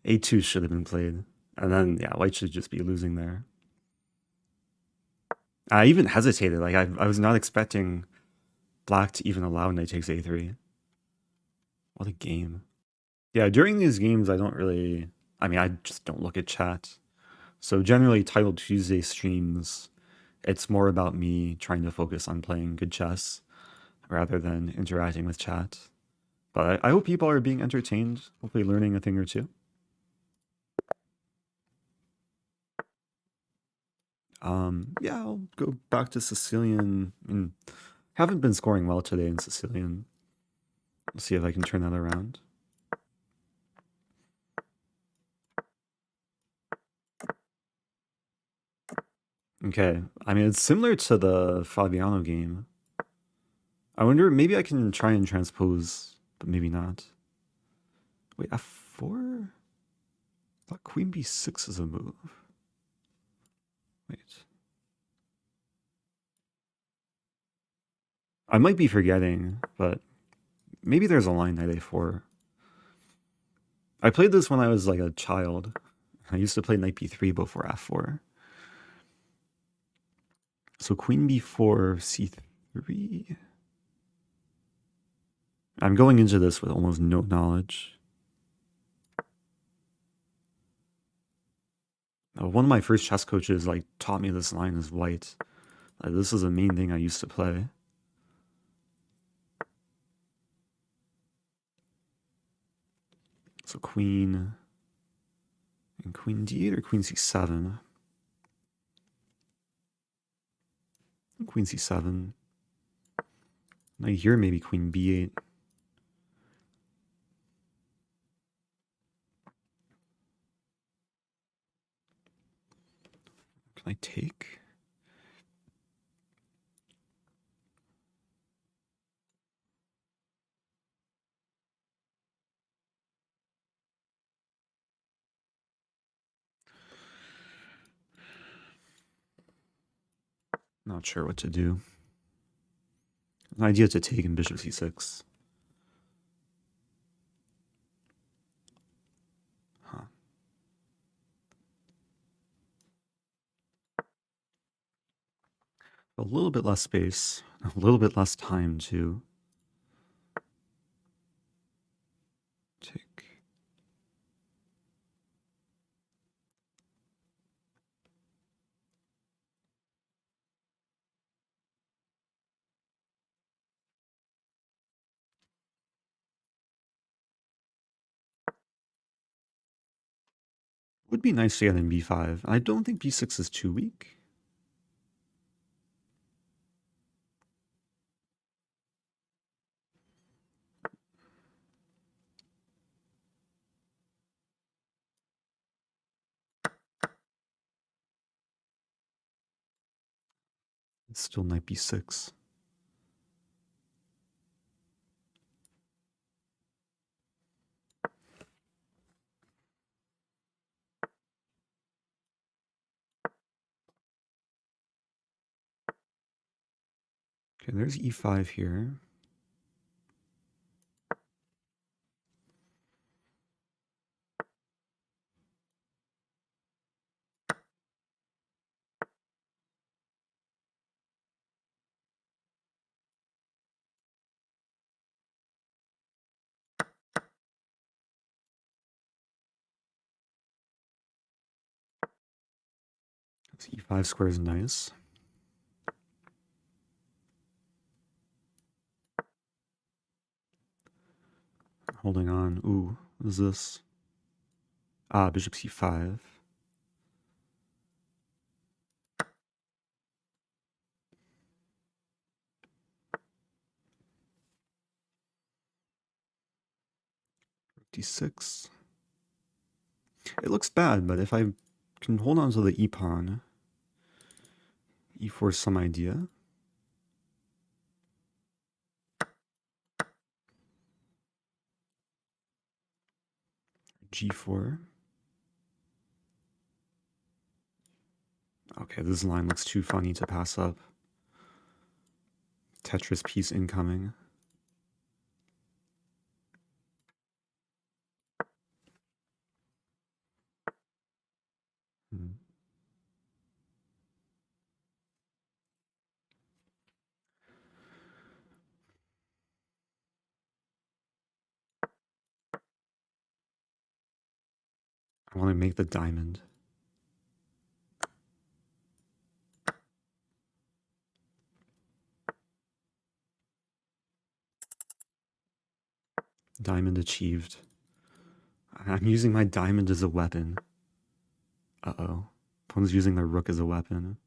A2 should have been played. And then, yeah, white should just be losing there. I even hesitated. Like, I was not expecting black to even allow knight takes a3. What a game. Yeah, during these games, I mean, I just don't look at chat. So generally, Title Tuesday streams, it's more about me trying to focus on playing good chess rather than interacting with chat. But I hope people are being entertained, hopefully learning a thing or two. Yeah, I'll go back to Sicilian. And haven't been scoring well today in Sicilian. Let's see if I can turn that around. Okay, I mean, it's similar to the Fabiano game. I wonder, maybe I can try and transpose, but maybe not. Wait, f4? I thought queen b6 is a move. Wait. I might be forgetting, but maybe there's a line knight a4. I played this when I was like a child. I used to play knight b3 before f4. So queen b4, c3. I'm going into this with almost no knowledge. One of my first chess coaches like taught me this line as white. This is a main thing I used to play. So queen and queen d8 or queen c7. Queen c7. Knight here, maybe queen b8. Can I take? Not sure what to do. An idea to take in bishop c6. Huh. A little bit less space, a little bit less time to take. Would be nice to get in b5. I don't think b6 is too weak. It's still knight b6. Okay, there's e5 here. This e5 square is nice. Holding on. Ooh, what is this? Ah, bishop c5. d6. It looks bad, but if I can hold on to the e-pawn, e4 is some idea. g4. Okay, this line looks too funny to pass up. Tetris piece incoming. Hmm. I want to make the diamond. Diamond achieved. I'm using my diamond as a weapon. Uh-oh. Opponent's using their rook as a weapon.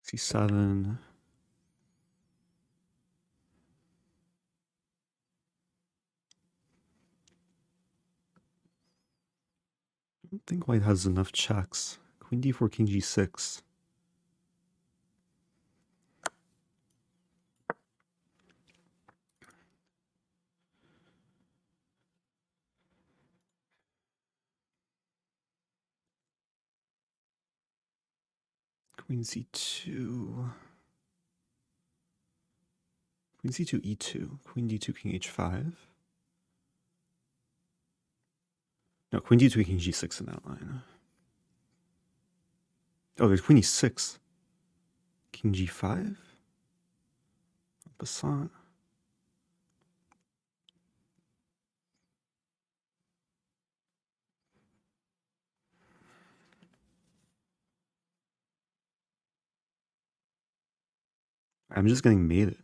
C7. I don't think white has enough checks. Queen d4, king g6. Queen c2. Queen c2, e2. Queen d2, king h5. No, queen d2, king g6 in that line. Oh, there's queen e6. King g5. Passant. I'm just getting mated.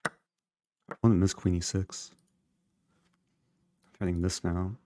I want to miss queen e6. I'm getting this now.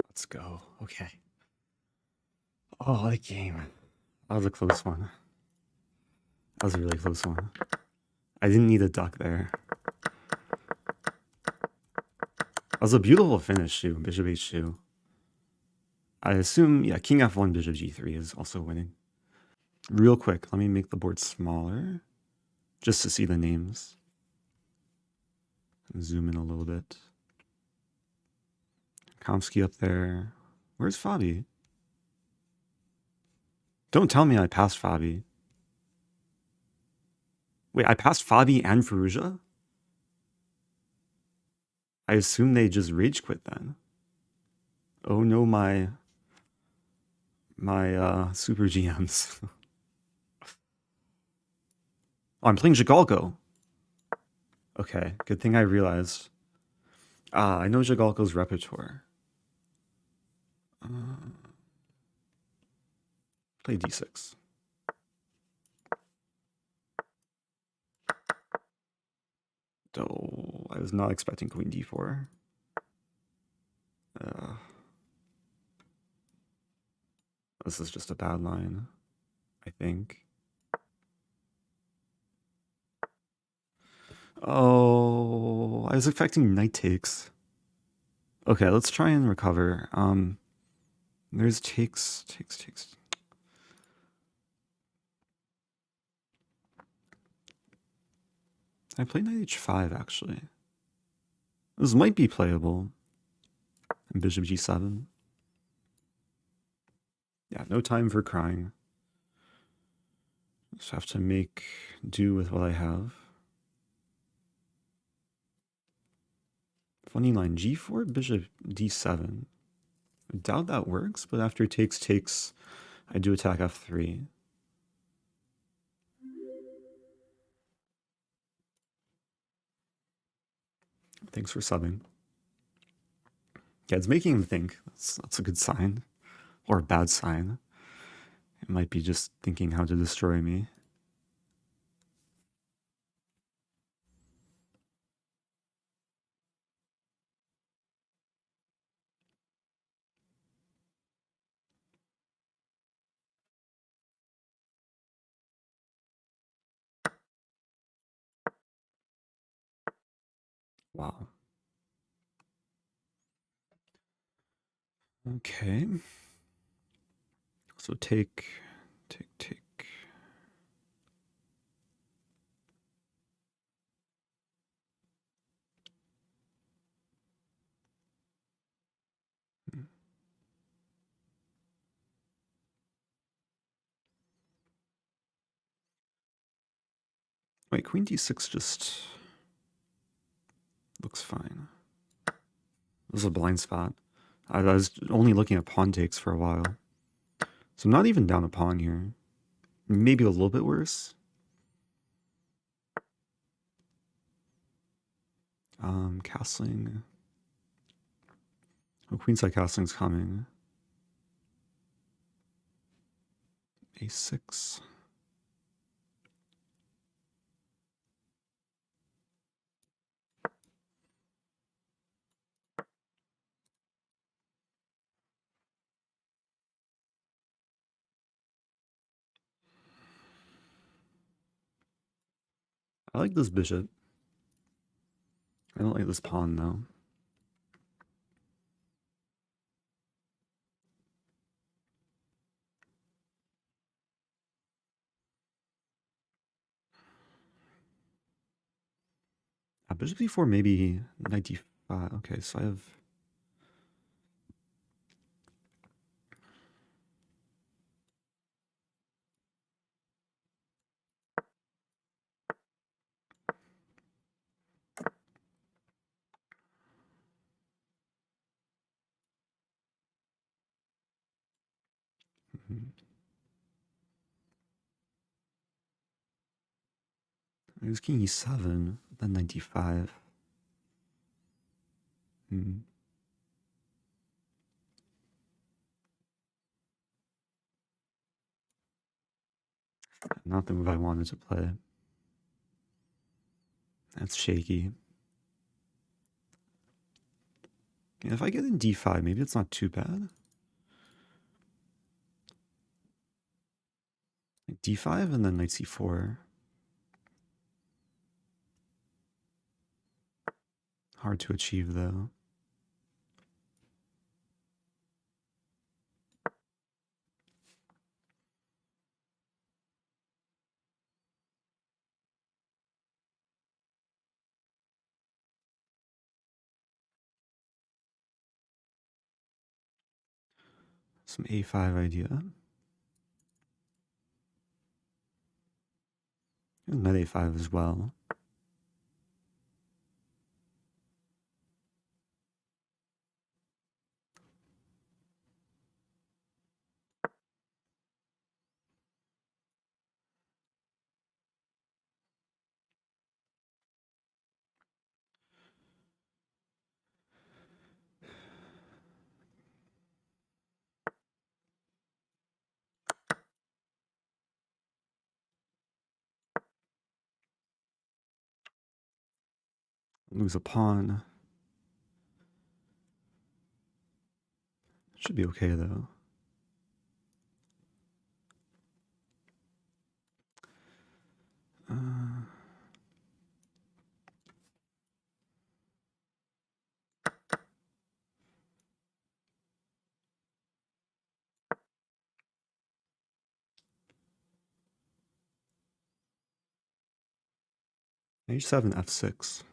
Let's go. Okay. Oh, that game. That was a close one. That was a really close one. I didn't need a duck there. That was a beautiful finish too. Bishop h2. I assume, yeah, king f1, bishop g3 is also winning. Real quick, let me make the board smaller just to see the names. Zoom in a little bit. Kamsky up there. Where's Fabi? Don't tell me I passed Fabi. Wait, I passed Fabi and Firouzja? I assume they just rage quit then. Oh no, my super GMs. Oh, I'm playing Zhigalko. Okay, good thing I realized. Ah, I know Zhigalko's repertoire. Play d6. Oh, I was not expecting queen d4. This is just a bad line, I think. Oh, I was expecting knight takes. Okay, let's try and recover. There's takes. I played knight h5 actually. This might be playable. And bishop g7. Yeah, no time for crying. Just have to make do with what I have. Funny line, g4, bishop d7. I doubt that works, but after takes, I do attack f3. Thanks for subbing. Yeah, it's making him think. That's a good sign. Or a bad sign. It might be just thinking how to destroy me. Wow. Okay. So take. Wait, queen d6 just looks fine. This is a blind spot. I was only looking at pawn takes for a while. So I'm not even down a pawn here. Maybe a little bit worse. Castling. Oh, queenside castling's coming. A6. I like this bishop. I don't like this pawn though. Bishop d4, maybe knight d5. Okay, so I have. There's king e7, then knight d5. Not the move I wanted to play. That's shaky. Yeah, if I get in d5, maybe it's not too bad. Like d5 and then knight c4. Hard to achieve though. Some a5 idea. And knight a5 as well. Lose a pawn. Should be okay though. h7, f6.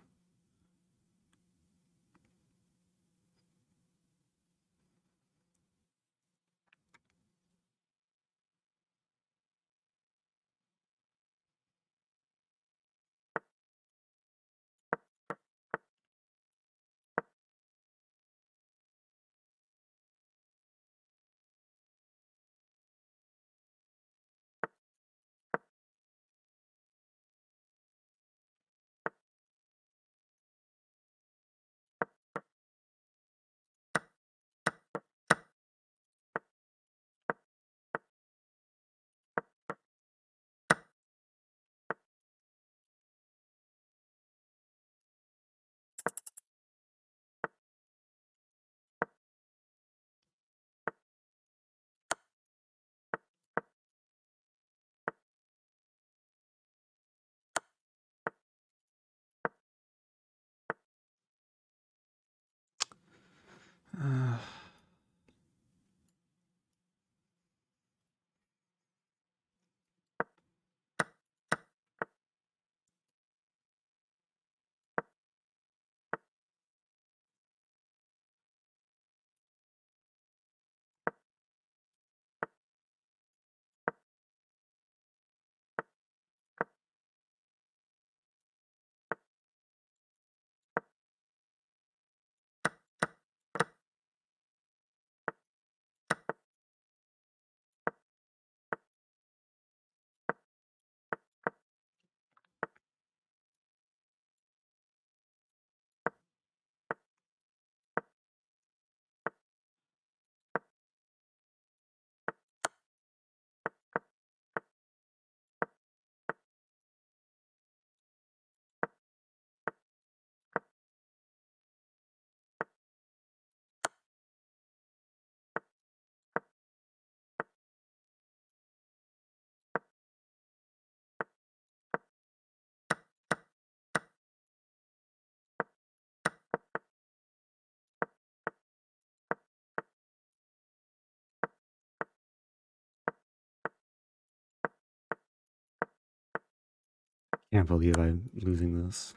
Can't believe I'm losing this.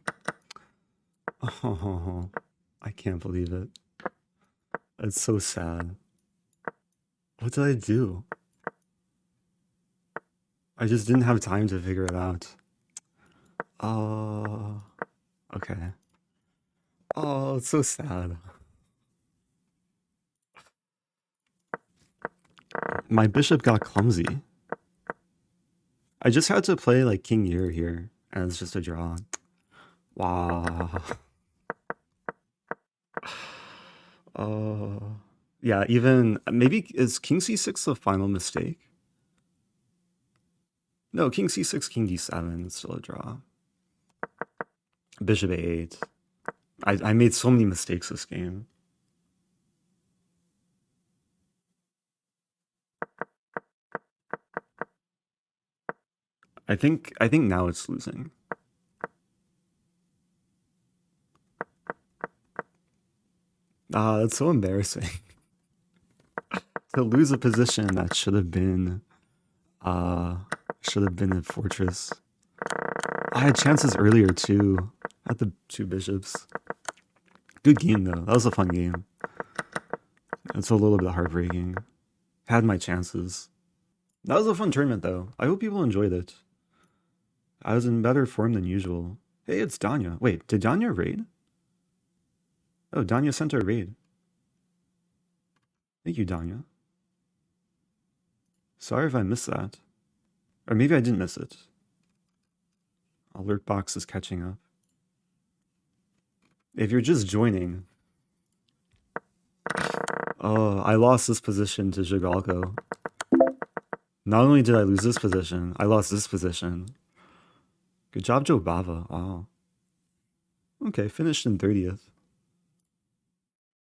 Oh, I can't believe it. It's so sad. What did I do? I just didn't have time to figure it out. Oh, okay. Oh, it's so sad. My bishop got clumsy. I just had to play like King Year here, and it's just a draw. Wow. Oh, yeah, even maybe is King C6 the final mistake? No, King C6, King D7, it's still a draw. Bishop A8. I made so many mistakes this game. I think now it's losing. Ah, that's so embarrassing. To lose a position that should have been a fortress. I had chances earlier too at the two bishops. Good game though. That was a fun game. It's a little bit heartbreaking. Had my chances. That was a fun tournament though. I hope people enjoyed it. I was in better form than usual. Hey, it's Danya. Wait, did Danya raid? Oh, Danya sent a raid. Thank you, Danya. Sorry if I missed that. Or maybe I didn't miss it. Alert box is catching up. If you're just joining... Oh, I lost this position to Zhigalko. Not only did I lose this position, I lost this position. Good job, Jobava. Wow. Okay, finished in 30th.